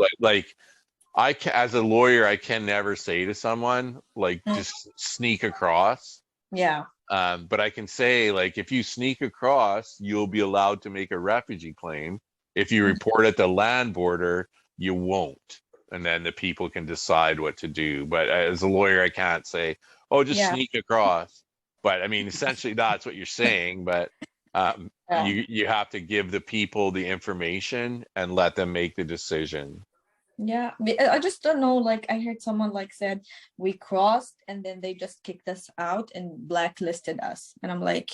as a lawyer, I can never say to someone like just sneak across. Yeah. But I can say, like, if you sneak across, you'll be allowed to make a refugee claim. If you report at the land border, you won't. And then the people can decide what to do. But as a lawyer, I can't say, oh, just sneak across. But I mean, essentially, that's what you're saying. But you have to give the people the information and let them make the decision. Yeah, I just don't know. Like I heard someone like said we crossed and then they just kicked us out and blacklisted us. And I'm like,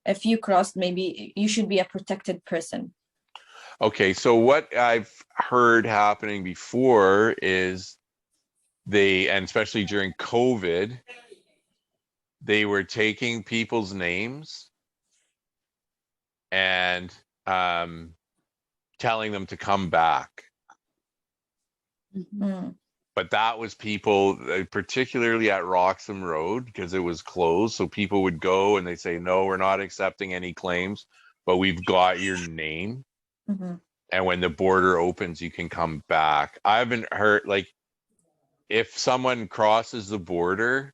if you crossed, maybe you should be a protected person. Okay, so what I've heard happening before is and especially during COVID, they were taking people's names and telling them to come back. But that was people, particularly at Roxham Road, because it was closed. So people would go and they say, no, we're not accepting any claims, but we've got your name. And when the border opens, you can come back. I haven't heard, like, if someone crosses the border,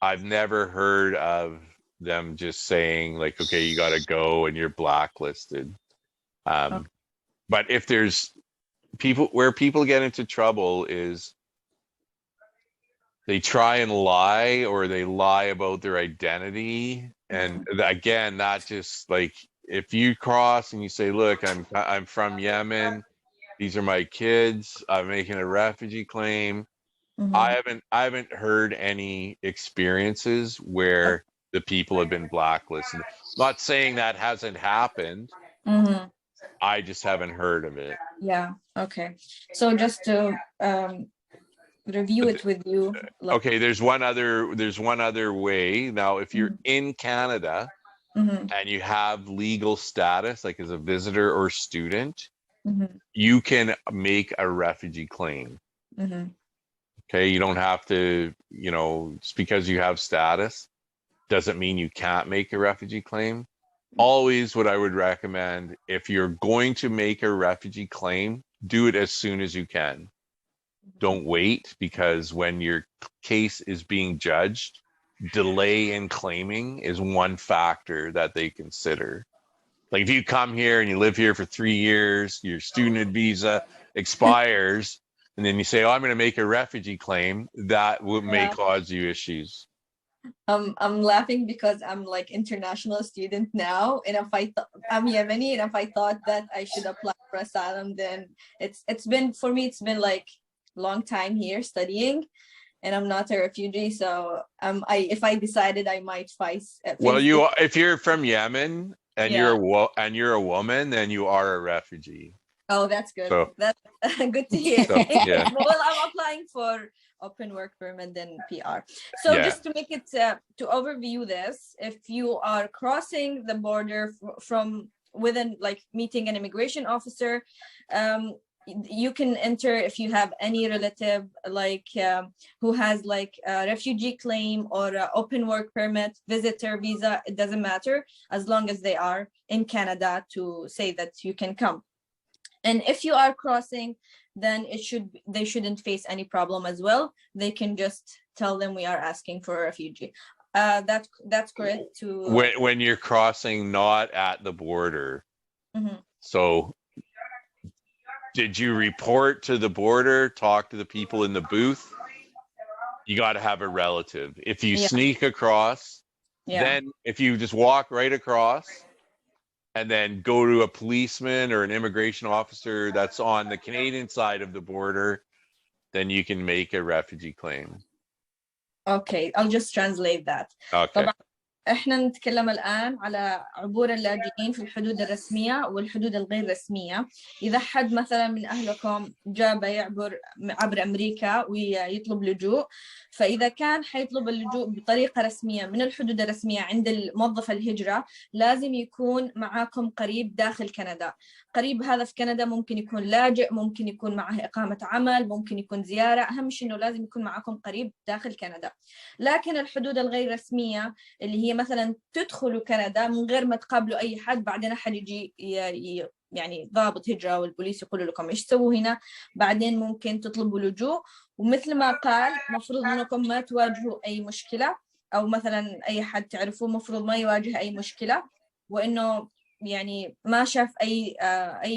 I've never heard of them just saying, like, okay, you got to go and you're blacklisted. But if there's where people get into trouble is they try and lie, or they lie about their identity. And again, that just, like, if you cross and you say, look, I'm from Yemen, these are my kids, I'm making a refugee claim, I haven't heard any experiences where the people have been blacklisted. Not saying that hasn't happened. I just haven't heard of it. Yeah. Okay. So just to review it with you. Okay, there's one other way. Now, if you're in Canada and you have legal status, like as a visitor or student, you can make a refugee claim. Okay, you don't have to, just because you have status doesn't mean you can't make a refugee claim. Always what I would recommend, if you're going to make a refugee claim, do it as soon as you can. Don't wait, because when your case is being judged, delay in claiming is one factor that they consider. Like if you come here and you live here for 3 years, your student visa expires, and then you say, "Oh, I'm going to make a refugee claim," that may cause you issues. I'm laughing because I'm like international student now, and if I'm Yemeni, and if I thought that I should apply for asylum, then it's been for me. It's been like long time here studying, and I'm not a refugee, so if I decided I might face well, if you're from Yemen and you're a woman, then you are a refugee. Oh, that's good. So, that's good to hear. So, yeah. Well, I'm applying for open work permit then PR. So just to make it to overview this, if you are crossing the border from within, like meeting an immigration officer, you can enter if you have any relative like who has like a refugee claim or an open work permit, visitor visa. It doesn't matter as long as they are in Canada to say that you can come. And if you are crossing, then they shouldn't face any problem as well. They can just tell them we are asking for a refugee. That's correct. To when you're crossing, not at the border. So did you report to the border, talk to the people in the booth? You got to have a relative. If you sneak across, then if you just walk right across and then go to a policeman or an immigration officer that's on the Canadian side of the border, then you can make a refugee claim. Okay, I'll just translate that. Okay. احنا نتكلم الآن على عبور اللاجئين في الحدود الرسمية والحدود الغير رسمية. إذا حد مثلا من أهلكم جاب يعبر عبر أمريكا ويطلب لجوء، فإذا كان حيطلب اللجوء بطريقة رسمية من الحدود الرسمية عند الموظف الهجرة، لازم يكون معاكم قريب داخل كندا. قريب هذا في كندا ممكن يكون لاجئ، ممكن يكون معه إقامة عمل، ممكن يكون زيارة. أهم شيء إنه لازم يكون معاكم قريب داخل كندا. لكن الحدود الغير رسمية اللي هي مثلا تدخلوا كندا من غير ما تقابلوا أي حد، بعدين أحد يجي يعني ضابط هجرة والبوليس يقولوا لكم إيش تسووا هنا، بعدين ممكن تطلبوا لجوء. ومثل ما قال مفروض إنكم ما تواجهوا أي مشكلة، أو مثلا أي حد تعرفوه مفروض ما يواجه أي مشكلة، وإنه يعني ما شاف أي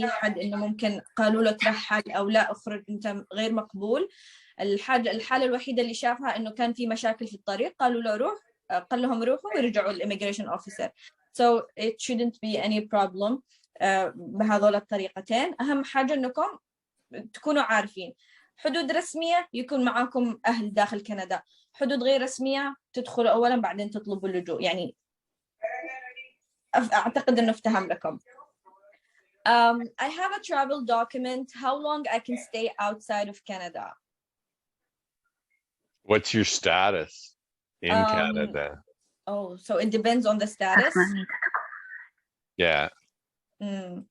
حد إنه ممكن قالوا له ترحل أو لا اخرج أنت غير مقبول. الحالة الوحيدة اللي شافها إنه كان في مشاكل في الطريق، قالوا له روح، قال لهم روحوا ويرجعوا الإميجريشن أوفيسر. So it shouldn't be any problem بهذول الطريقتين. أهم حاجة إنكم تكونوا عارفين حدود رسمية يكون معاكم أهل داخل كندا، حدود غير رسمية تدخلوا أولا بعدين تطلبوا اللجوء. يعني أعتقد إنه افتهم لكم. I have a travel document. How long I can stay outside of Canada? What's your status in Canada? Oh, so it depends on the status. Yeah.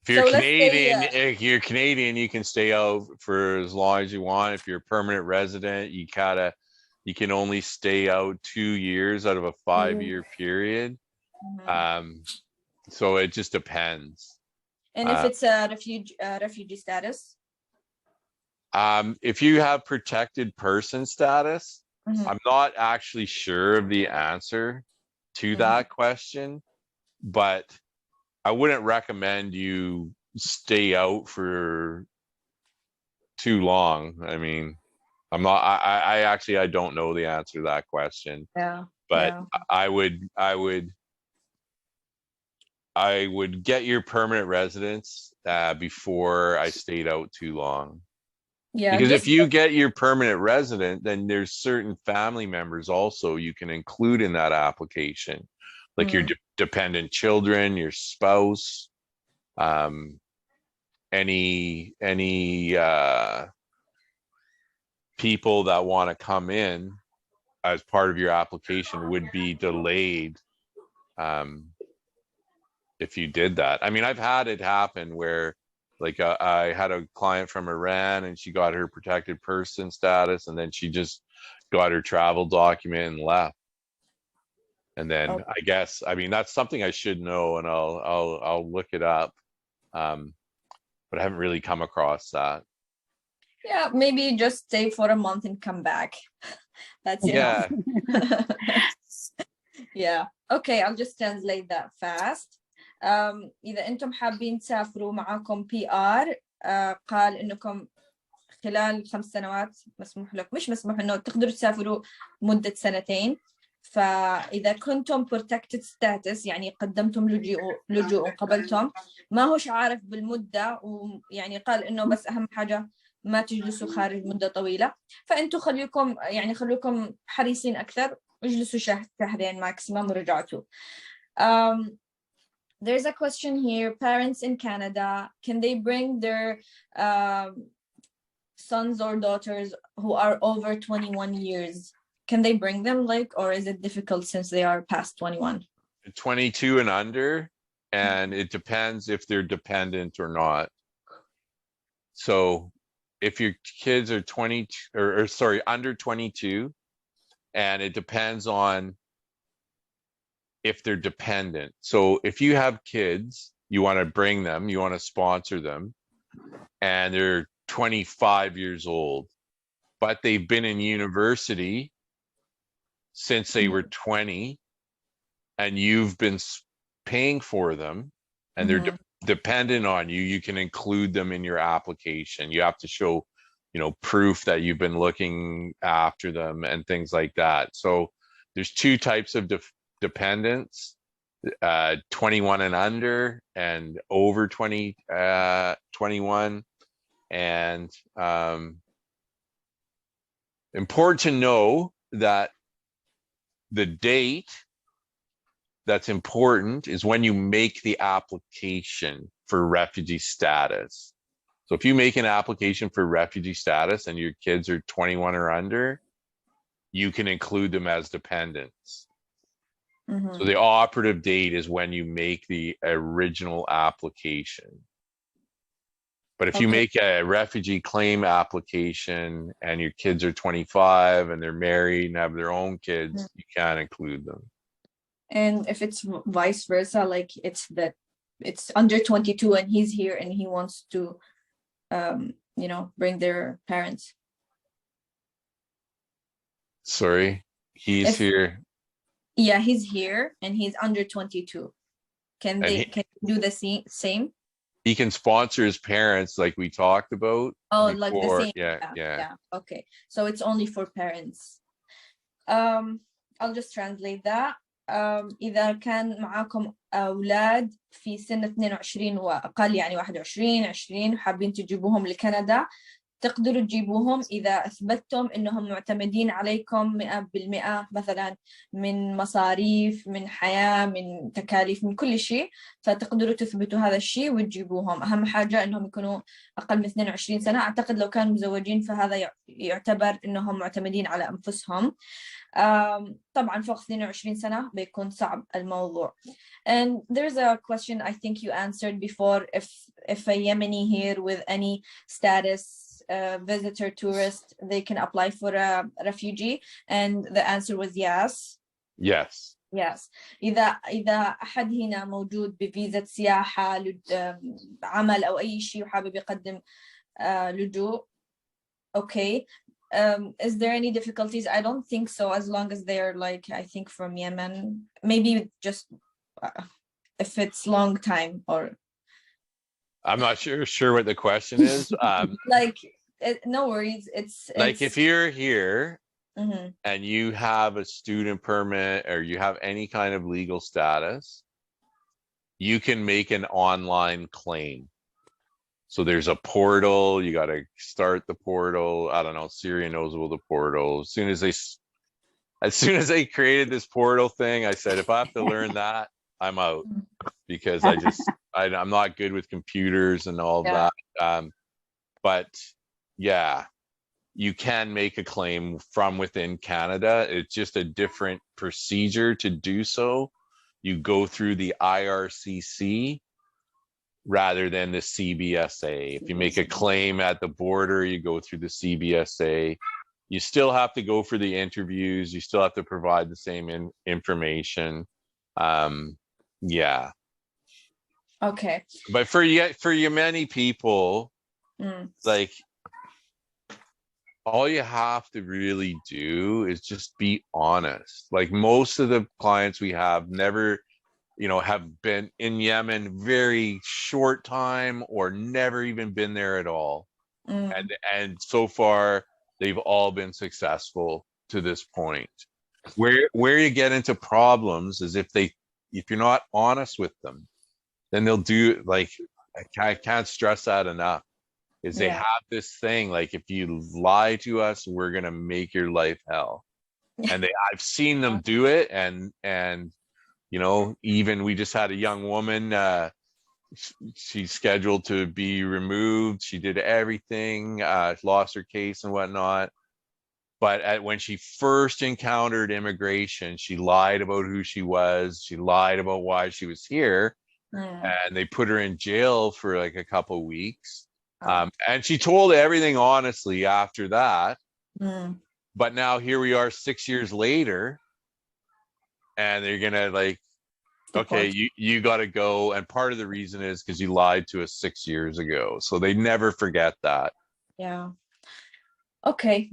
If you're Canadian, if you're Canadian, you can stay out for as long as you want. If you're a permanent resident, you can only stay out 2 years out of a 5-year period. So it just depends. And if it's a refugee status? If you have protected person status, I'm not actually sure of the answer to that question, but I wouldn't recommend you stay out for too long. I mean, I don't know the answer to that question. Yeah. But I would get your permanent residence before I stayed out too long. Yeah, Because if just you get your permanent resident, then there's certain family members also you can include in that application, like your dependent children, your spouse, any people that want to come in as part of your application would be delayed if you did that. I mean, I've had it happen where, like, I had a client from Iran and she got her protected person status, and then she just got her travel document and left. And then I guess, I mean, that's something I should know, and I'll look it up. But I haven't really come across that. Yeah, maybe just stay for a month and come back. That's enough. Yeah. Okay, I'll just translate that fast. إذا أنتم حابين تسافروا معاكم PR، قال إنكم خلال 5 سنوات مسموح لكم، مش مسموح، إنه تقدروا تسافروا مدة 2 سنين. فإذا كنتم protected status يعني قدمتم لجوء وقبلتم، ما هوش عارف بالمدة، ويعني قال إنه بس أهم حاجة ما تجلسوا خارج مدة طويلة. فأنتم خلوكم حريصين أكثر، اجلسوا شهرين ماكسيمم ورجعتوا. There's a question here. Parents in Canada, can they bring their sons or daughters who are over 21 years? Can they bring them, like, or is it difficult since they are past 21? 22 and under, and it depends if they're dependent or not. So if your kids are 20 or sorry, under 22, and it depends on if they're dependent. So if you have kids, you want to bring them, you want to sponsor them, and they're 25 years old, but they've been in university since they were 20, and you've been paying for them, and they're dependent on you, you can include them in your application. You have to show, you know, proof that you've been looking after them and things like that. So there's 2 types of dependents, 21 and under, and over 21. And important to know that the date that's important is when you make the application for refugee status. So if you make an application for refugee status and your kids are 21 or under, you can include them as dependents. So the operative date is when you make the original application. But if you make a refugee claim application and your kids are 25 and they're married and have their own kids, you can't include them. And if it's vice versa, like it's under 22 and he's here and he wants to, you know, bring their parents. Sorry, he's here. Yeah, he's here and he's under 22. Can they do the same? He can sponsor his parents, like we talked about. Oh, before. like the same. Yeah. Okay, so it's only for parents. I'll just translate that. إذا كان معاكم أولاد في سن 22 وأقل، يعني 21 20، وحابين تجيبوهم لكندا، تقدروا تجيبوهم إذا أثبتتم إنهم معتمدين عليكم 100%، مثلا من مصاريف، من حياة، من تكاليف، من كل شيء. فتقدروا تثبتوا هذا الشيء وتجيبوهم. أهم حاجة إنهم يكونوا أقل من 22 سنة. أعتقد لو كانوا مزوجين فهذا يعتبر إنهم معتمدين على أنفسهم. طبعا فوق 22 سنة بيكون صعب الموضوع. And there's a question I think you answered before, if a Yemeni here with any status, visitor, tourist, they can apply for a refugee, and the answer was yes. Yes. إذا أحد هنا موجود بفيزا سياحة، عمل أو أي شيء وحابب يقدم لجوء. Okay. Is there any difficulties? I don't think so, as long as they're, like, I think from Yemen, maybe just if it's long time, or I'm not sure what the question is. like, no worries. It's like if you're here and you have a student permit or you have any kind of legal status, you can make an online claim. So there's a portal. You got to start the portal. I don't know. Syria knows about the portal. As soon as they created this portal thing, I said, if I have to learn that, I'm out, because I'm not good with computers and all of that. But yeah, you can make a claim from within Canada. It's just a different procedure to do so. You go through the IRCC rather than the CBSA. If you make a claim at the border, you go through the CBSA. You still have to go for the interviews. You still have to provide the same information. Yeah. Okay. But for Yemeni people, like, all you have to really do is just be honest. Like, most of the clients we have never, have been in Yemen very short time or never even been there at all. And so far they've all been successful to this point. Where you get into problems is if you're not honest with them, then they'll do, like, I can't stress that enough, is they have this thing, like, if you lie to us, we're going to make your life hell. And I've seen them do it. And, even we just had a young woman, she's scheduled to be removed. She did everything, lost her case and whatnot. But when she first encountered immigration, she lied about who she was. She lied about why she was here. And they put her in jail for like a couple of weeks. And she told everything honestly after that. But now here we are 6 years later, and they're gonna, like, okay, you got to go. And part of the reason is because you lied to us 6 years ago. So they never forget that. Yeah. اوكي.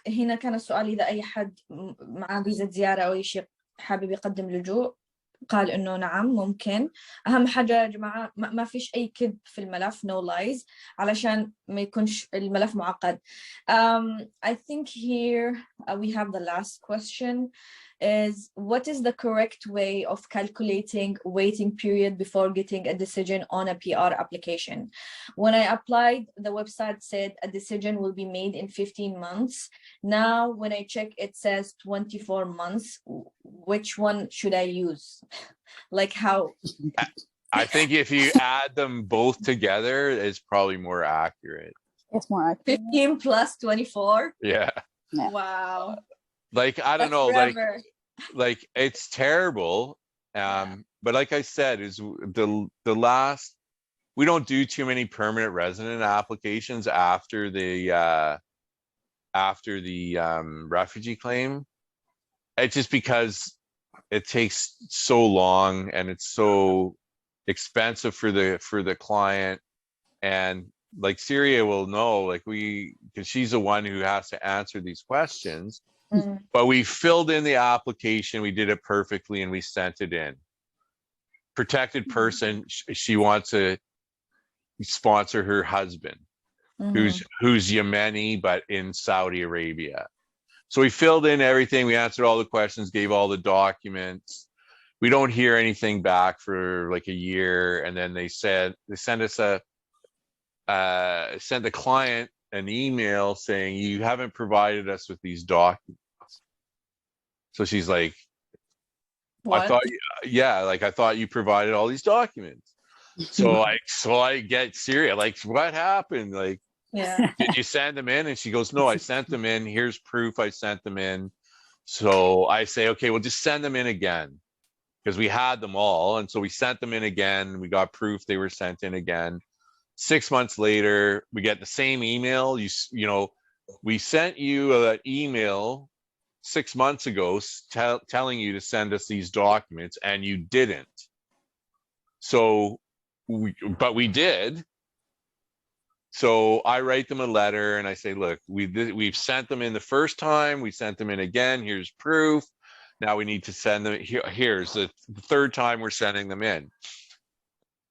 هنا كان السؤال اذا اي حد معاه فيزا زياره او اي شيء حابب يقدم لجوء، قال انه نعم ممكن. اهم حاجه يا جماعه ما فيش اي كذب في الملف، no lies، علشان ما يكونش الملف معقد. I think here we have the last question is, what is the correct way of calculating waiting period before getting a decision on a PR application? When I applied, the website said a decision will be made in 15 months. Now, when I check, it says 24 months. Which one should I use? Like, how? I think if you add them both together, it's probably more accurate. It's more accurate. 15 plus 24? Yeah. Wow. Like, I don't know, like it's terrible. But like I said, is the last, we don't do too many permanent resident applications after the refugee claim. It's just because it takes so long and it's so expensive for the client. And like Syria will know, like, because she's the one who has to answer these questions. But we filled in the application, we did it perfectly, and we sent it in. Protected person, she wants to sponsor her husband, who's Yemeni but in Saudi Arabia. So we filled in everything, we answered all the questions, gave all the documents. We don't hear anything back for like a year, and then they sent the client an email saying, you haven't provided us with these documents. So she's like, what? I thought you provided all these documents. So I get Syria, like, what happened? Like, did you send them in? And she goes, no, I sent them in. Here's proof I sent them in. So I say, okay, well, just send them in again, because we had them all. And so we sent them in again. We got proof they were sent in again. 6 months later, we get the same email. We sent you an email 6 months ago telling you to send us these documents, and you didn't. So, but we did. So I write them a letter and I say, look, we've sent them in the first time. We sent them in again. Here's proof. Now we need to send them. Here's the third time we're sending them in.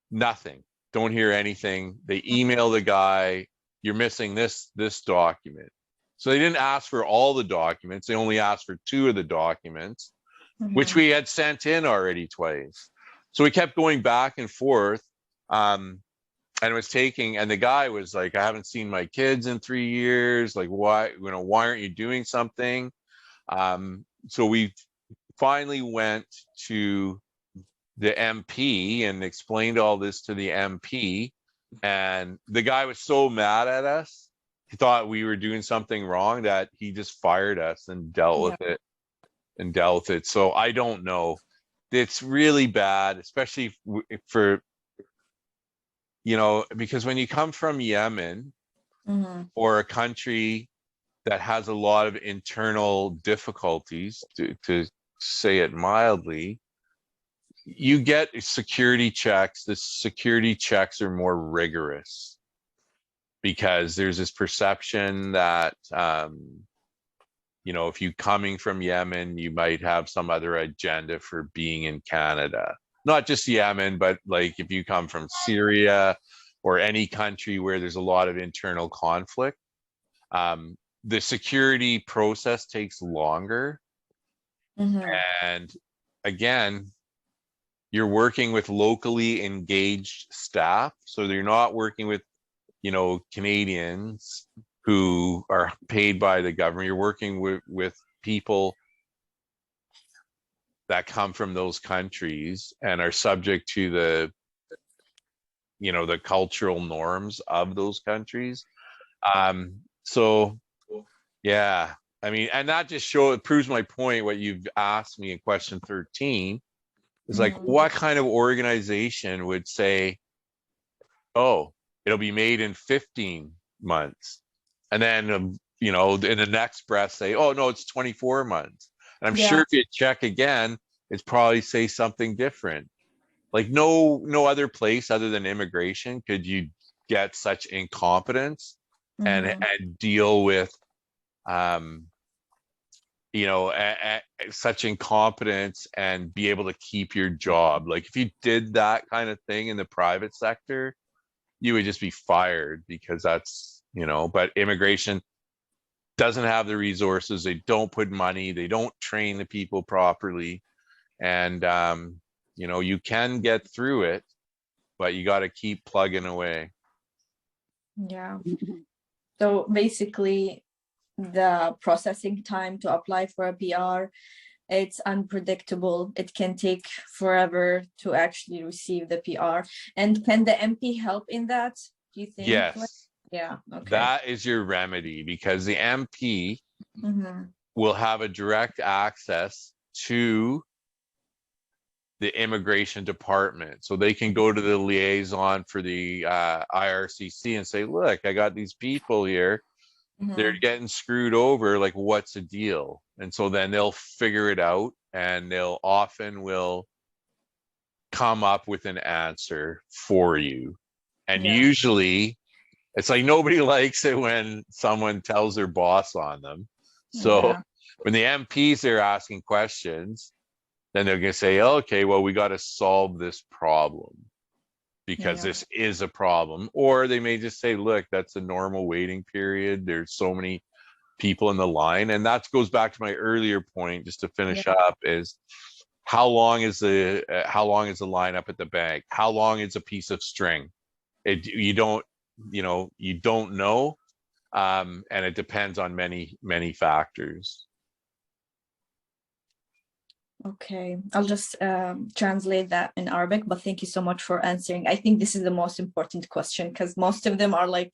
Nothing. Don't hear anything. They email the guy, you're missing this document. So they didn't ask for all the documents. They only asked for 2 of the documents, which we had sent in already twice. So we kept going back and forth. and it was taking, and the guy was like, I haven't seen my kids in 3 years. Like, why, why aren't you doing something? So we finally went to the MP and explained all this to the MP. And the guy was so mad at us. He thought we were doing something wrong that he just fired us and dealt with it. So I don't know. It's really bad, especially for, because when you come from Yemen or a country that has a lot of internal difficulties, to say it mildly, you get security checks. The security checks are more rigorous because there's this perception that, if you coming from Yemen, you might have some other agenda for being in Canada. Not just Yemen, but like if you come from Syria or any country where there's a lot of internal conflict, the security process takes longer. And again, you're working with locally engaged staff. So you're not working with, Canadians who are paid by the government. You're working with people that come from those countries and are subject to the cultural norms of those countries. So yeah, I mean, and that just it proves my point. What you've asked me in question 13 is like, what kind of organization would say, oh, it'll be made in 15 months. And then, in the next breath say, oh, no, it's 24 months. And I'm sure if you check again, it's probably say something different. Like no other place other than immigration could you get such incompetence and deal with, such incompetence and be able to keep your job. Like if you did that kind of thing in the private sector, you would just be fired because that's, but immigration doesn't have the resources. They don't put money, they don't train the people properly. And, you can get through it, but you got to keep plugging away. Yeah. So basically, the processing time to apply for a PR, it's unpredictable. It can take forever to actually receive the PR. And can the MP help in that, do you think? Yes. Yeah. Okay. That is your remedy, because the MP will have a direct access to the immigration department. So they can go to the liaison for the IRCC and say, look, I got these people here. They're getting screwed over. Like, what's the deal? And so then they'll figure it out, and they'll often will come up with an answer for you. And usually it's like nobody likes it when someone tells their boss on them. So when the MPs are asking questions, then they're going to say, okay, well, we got to solve this problem because this is a problem. Or they may just say, look, that's a normal waiting period. There's so many people in the line. And that goes back to my earlier point, just to finish up, is how long is the line up at the bank? How long is a piece of string? You don't know. And it depends on many, many factors. Okay, I'll just translate that in Arabic, but thank you so much for answering. I think this is the most important question because most of them are like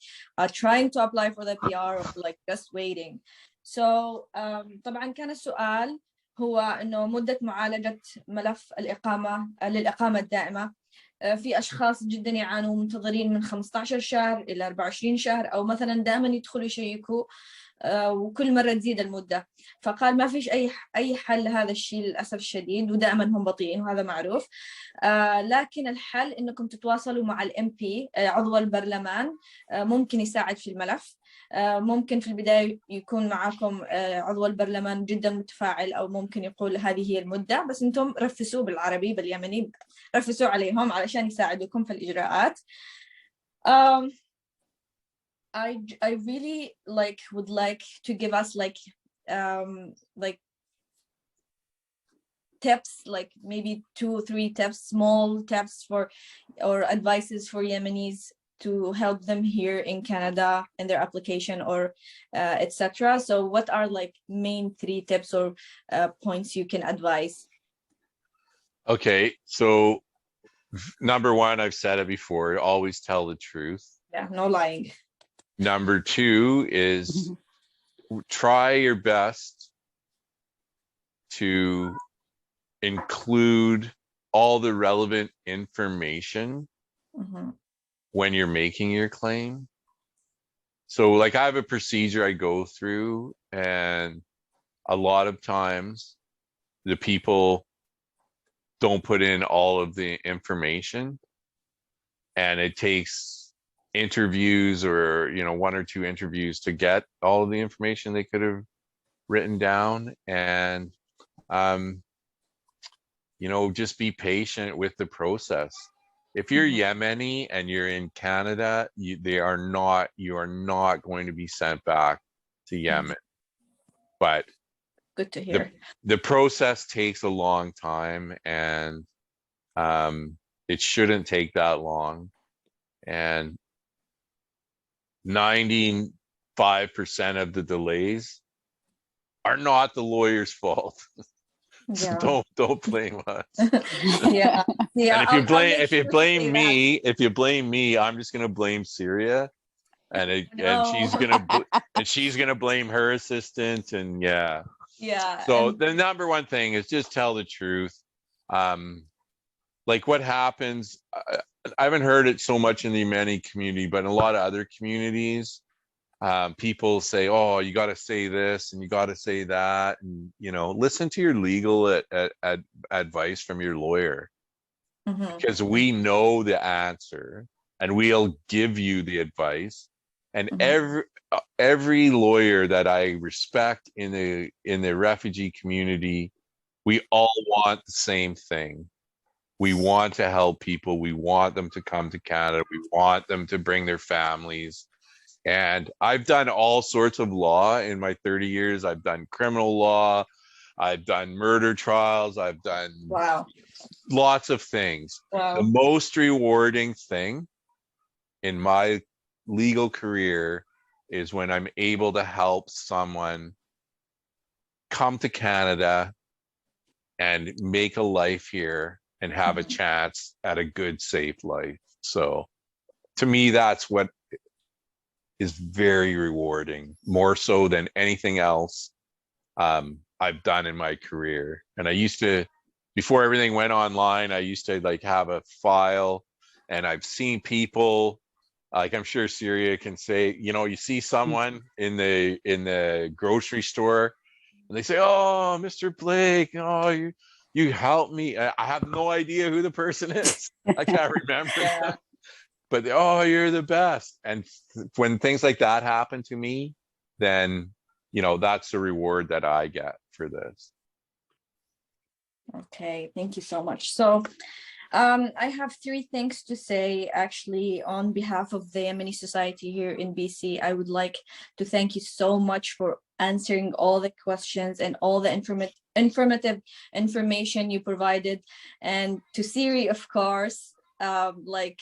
trying to apply for the PR or like just waiting. So طبعا كان السؤال هو إنه مدة معالجة ملف الإقامة للإقامة الدائمة. في أشخاص جدا يعانوا منتظرين من 15 شهر إلى 24 شهر أو مثلا دائما يدخلوا يشيكوا وكل مرة تزيد المدة. فقال ما فيش أي حل لهذا الشيء للأسف الشديد، ودائما هم بطيئين وهذا معروف. لكن الحل إنكم تتواصلوا مع الMP عضو البرلمان، ممكن يساعد في الملف. ممكن في البداية يكون معكم عضو البرلمان جدا متفاعل، أو ممكن يقول هذه هي المدة، بس أنتم رفسوا بالعربي باليمني، رفسوا عليهم علشان يساعدوكم في الإجراءات. I really would like to give us tips, maybe 2 or 3 tips, small tips or advices for Yemenis to help them here in Canada in their application or etc. So what are like main 3 tips or points you can advise? Okay, so number 1, I've said it before, always tell the truth. Yeah, no lying. Number 2 is try your best to include all the relevant information when you're making your claim. So like I have a procedure I go through, and a lot of times the people don't put in all of the information, and it takes interviews or 1 or 2 interviews to get all of the information they could have written down. And just be patient with the process. If you're Yemeni and you're in Canada, you are not going to be sent back to Yemen. But good to hear. The process takes a long time, and it shouldn't take that long. And 95% of the delays are not the lawyer's fault. Yeah. So don't blame us. Yeah. And if you blame me, I'm just gonna blame Syria, and she's gonna blame her assistant, and yeah. So the number 1 thing is just tell the truth. Like what happens, I haven't heard it so much in the Yemeni community, but in a lot of other communities, people say, oh, you got to say this and you got to say that, and listen to your legal advice from your lawyer, because we know the answer and we'll give you the advice. And every lawyer that I respect in the refugee community, we all want the same thing. We want to help people. We want them to come to Canada. We want them to bring their families. And I've done all sorts of law in my 30 years. I've done criminal law. I've done murder trials. I've done lots of things. Wow. The most rewarding thing in my legal career is when I'm able to help someone come to Canada and make a life here and have a chance at a good, safe life. So to me, that's what is very rewarding, more so than anything else I've done in my career. And I used to, before everything went online, I used to like have a file, and I've seen people, like I'm sure Syria can say, you see someone in the grocery store, and they say, oh, Mr. Blake, oh, you helped me. I have no idea who the person is. I can't remember. Yeah. But oh, you're the best. And when things like that happen to me, then that's the reward that I get for this. Okay, thank you so much. So I have 3 things to say actually on behalf of the Yemeni society here in BC. I would like to thank you so much for answering all the questions and all the informative information you provided. And to Siri, of course, like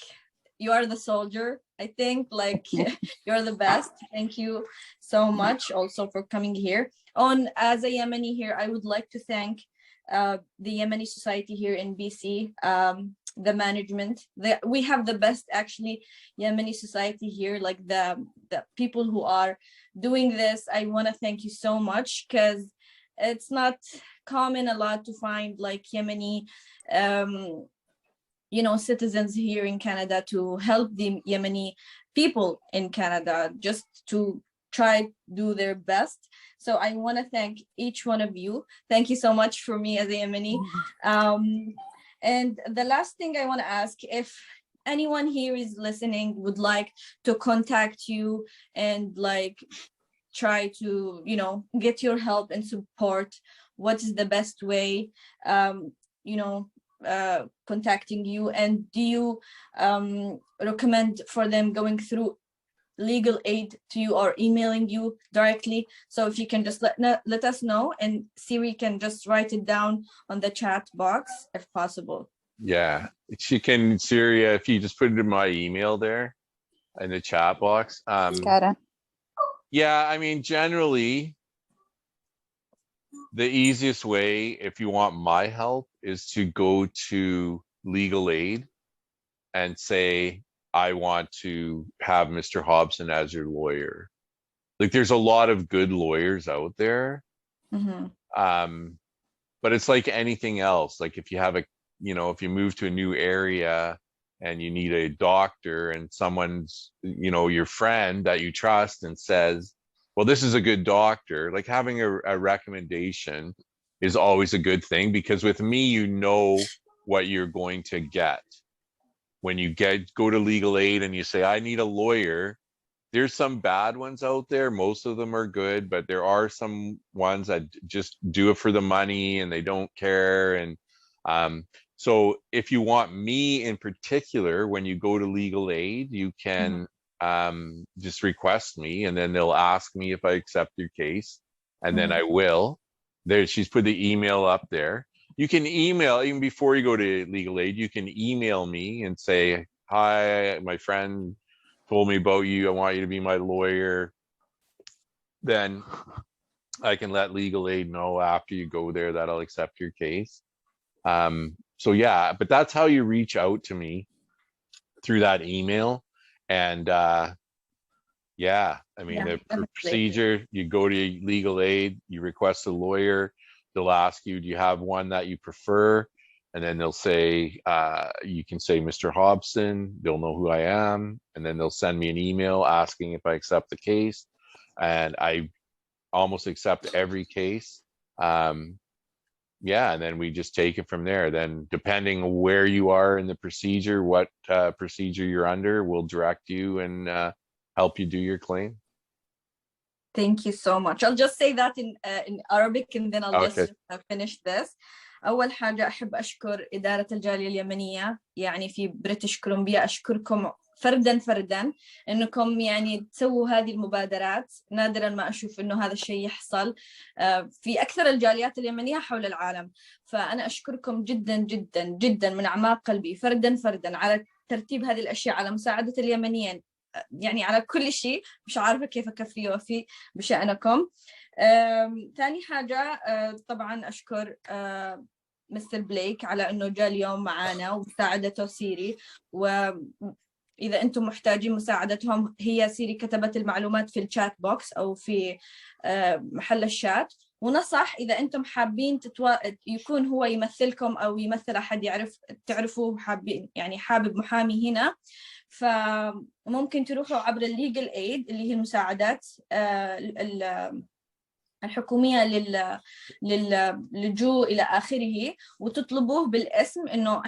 you are the soldier, I think, like you're the best. Thank you so much also for coming here. As a Yemeni here, I would like to thank the Yemeni society here in BC, the management. We have the best actually Yemeni society here, like the people who are doing this. I want to thank you so much, because it's not common a lot to find like Yemeni citizens here in Canada to help the Yemeni people in Canada, just to try to do their best. So I want to thank each one of you. Thank you so much for me as a Yemeni. And the last thing I want to ask, if anyone here is listening, would like to contact you and like try to, get your help and support, what is the best way, contacting you? And do you recommend for them going through legal aid to you or emailing you directly? So if you can just let us know, and Siri can just write it down on the chat box if possible. Yeah, she can, Siri, if you just put it in my email there, in the chat box. Got it. Yeah, I mean, generally, the easiest way, if you want my help, is to go to legal aid and say, I want to have Mr. Hobson as your lawyer. Like, there's a lot of good lawyers out there. But it's like anything else. Like, if you have a, if you move to a new area and you need a doctor, and someone's, your friend that you trust and says, well, this is a good doctor, like having a recommendation is always a good thing, because with me, you know what you're going to get. When you go to legal aid and you say, I need a lawyer, there's some bad ones out there. Most of them are good, but there are some ones that just do it for the money and they don't care. And so if you want me in particular, when you go to legal aid, you can just request me, and then they'll ask me if I accept your case, and then I will. There, she's put the email up there. You can email, even before you go to legal aid, you can email me and say, hi, my friend told me about you, I want you to be my lawyer. Then I can let legal aid know after you go there that I'll accept your case. So yeah, but that's how you reach out to me, through that email. And yeah, I mean, the procedure, you go to legal aid, you request a lawyer, they'll ask you, do you have one that you prefer? And then they'll say, you can say Mr. Hobson, they'll know who I am. And then they'll send me an email asking if I accept the case. And I almost accept every case. Yeah, and then we just take it from there. Then depending where you are in the procedure, what procedure you're under, we'll direct you and help you do your claim. Thank you so much. I'll just say that in Arabic, and then I'll just finish this. أول حاجة أحب أشكر إدارة الجالية اليمنية، يعني في بريتش كولومبيا. أشكركم فردا فردا إنكم يعني تسووا هذه المبادرات. نادرا ما أشوف إنه هذا الشيء يحصل في أكثر الجاليات اليمنية حول العالم. فأنا أشكركم جدا جدا جدا من أعماق قلبي، فردا فردا، على ترتيب هذه الأشياء، على مساعدة اليمنيين، يعني على كل شيء. مش عارفة كيف أكفي وفي بشأنكم. ثاني حاجة طبعا أشكر مستر بليك على أنه جاء اليوم معنا ومساعدته سيري. وإذا أنتم محتاجين مساعدتهم، هي سيري كتبت المعلومات في الشات بوكس أو في محل الشات. ونصح إذا أنتم حابين يكون هو يمثلكم أو يمثل أحد تعرفوه، حابين يعني حابب محامي هنا، فممكن تروحوا عبر الليجل ايد اللي هي المساعدات الحكومية للجوء إلى آخره، وتطلبوه بالاسم إنه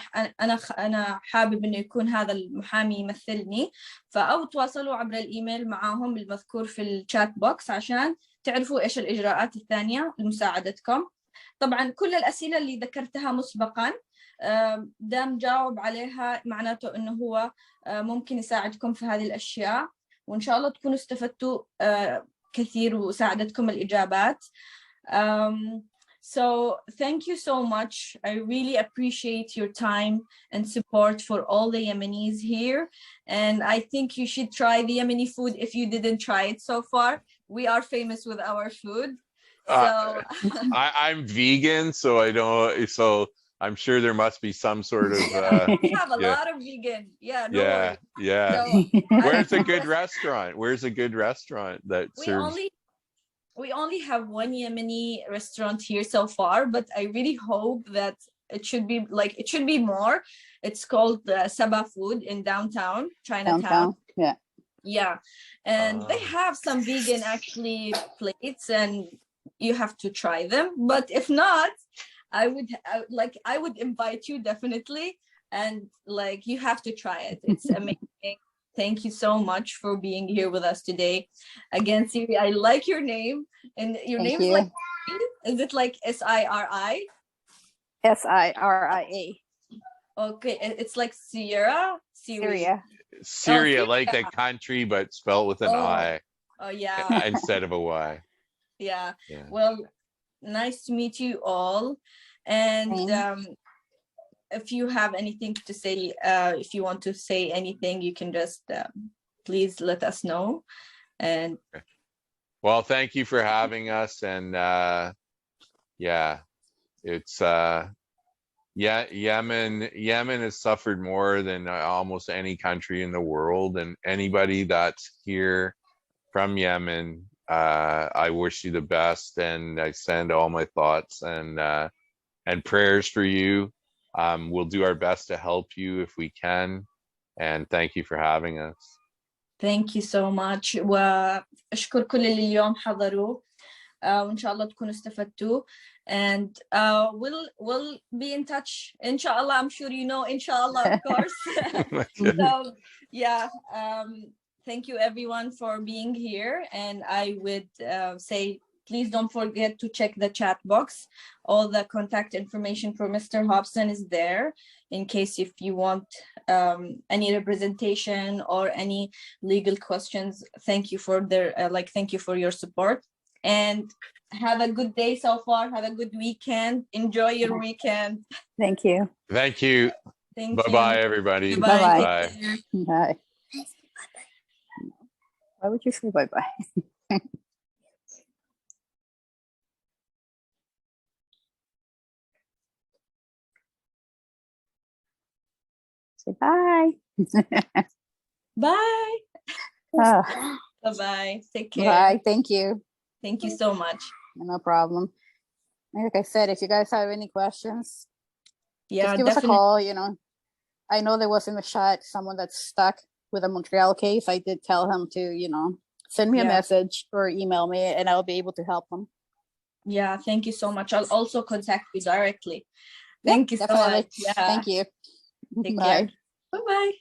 أنا حابب إنه يكون هذا المحامي يمثلني. أو تواصلوا عبر الإيميل معاهم المذكور في الشات بوكس عشان تعرفوا إيش الإجراءات الثانية لمساعدتكم. طبعا كل الأسئلة اللي ذكرتها مسبقا دام جاوب عليها، معناته إنه هو ممكن يساعدكم في هذه الأشياء، وإن شاء الله تكونوا استفدتوا كثير وساعدتكم الإجابات. So thank you so much. I really appreciate your time and support for all the Yemenis here. And I think you should try the Yemeni food if you didn't try it so far. We are famous with our food. So I'm vegan, so I don't. So I'm sure there must be some sort of. We have a lot of vegan. Yeah. No worries. Yeah. So, Where's a good restaurant? Where's a good restaurant that serves? We only have one Yemeni restaurant here so far, but I really hope that it should be more. It's called Sabah Food in downtown Chinatown. Yeah, and they have some vegan actually plates, and you have to try them. But if not, I would invite you definitely, and you have to try it. It's amazing. Thank you so much for being here with us today. Again, Siri, I like your name, and your name is is it like Siri? Siria. Okay, it's like Sierra. Syria, like the country, but spelled with an I. Oh yeah. Instead of a Y. Yeah. Well, nice to meet you all. And if you have anything to say, if you want to say anything, you can just please let us know. And well, thank you for having us. And yeah, it's Yemen has suffered more than almost any country in the world, and anybody that's here from Yemen, I wish you the best, and I send all my thoughts and prayers for you. We'll do our best to help you if we can, and thank you for having us. thank you so much. وأشكر كل اللي اليوم حضروا، وإن شاء الله تكونوا استفدتوا. And we'll be in touch. Inshallah, I'm sure you know, inshallah, of course. So yeah, thank you everyone for being here. And I would say, please don't forget to check the chat box. All the contact information for Mr. Hobson is there in case if you want any representation or any legal questions. Thank you for thank you for your support. And have a good day so far. Have a good weekend. Enjoy your weekend. Thank you. Thank you. Thank you. Bye-bye, everybody. Bye-bye. Bye. Bye. Why would you say bye-bye? Say bye. Bye. Oh, Bye-bye. Take care. bye. Thank you. Thank you so much. No problem. Like I said, if you guys have any questions, Yeah, just give us a definitely. call. You know, I know there was in the chat someone that's stuck with a Montreal case. I did tell him to, you know, send me a Yeah. message or email me, and I'll be able to help him. Yeah, thank you so much. I'll also contact you directly. Thank you so Definitely. much. Yeah. Thank you. Take Bye. care. Bye-bye.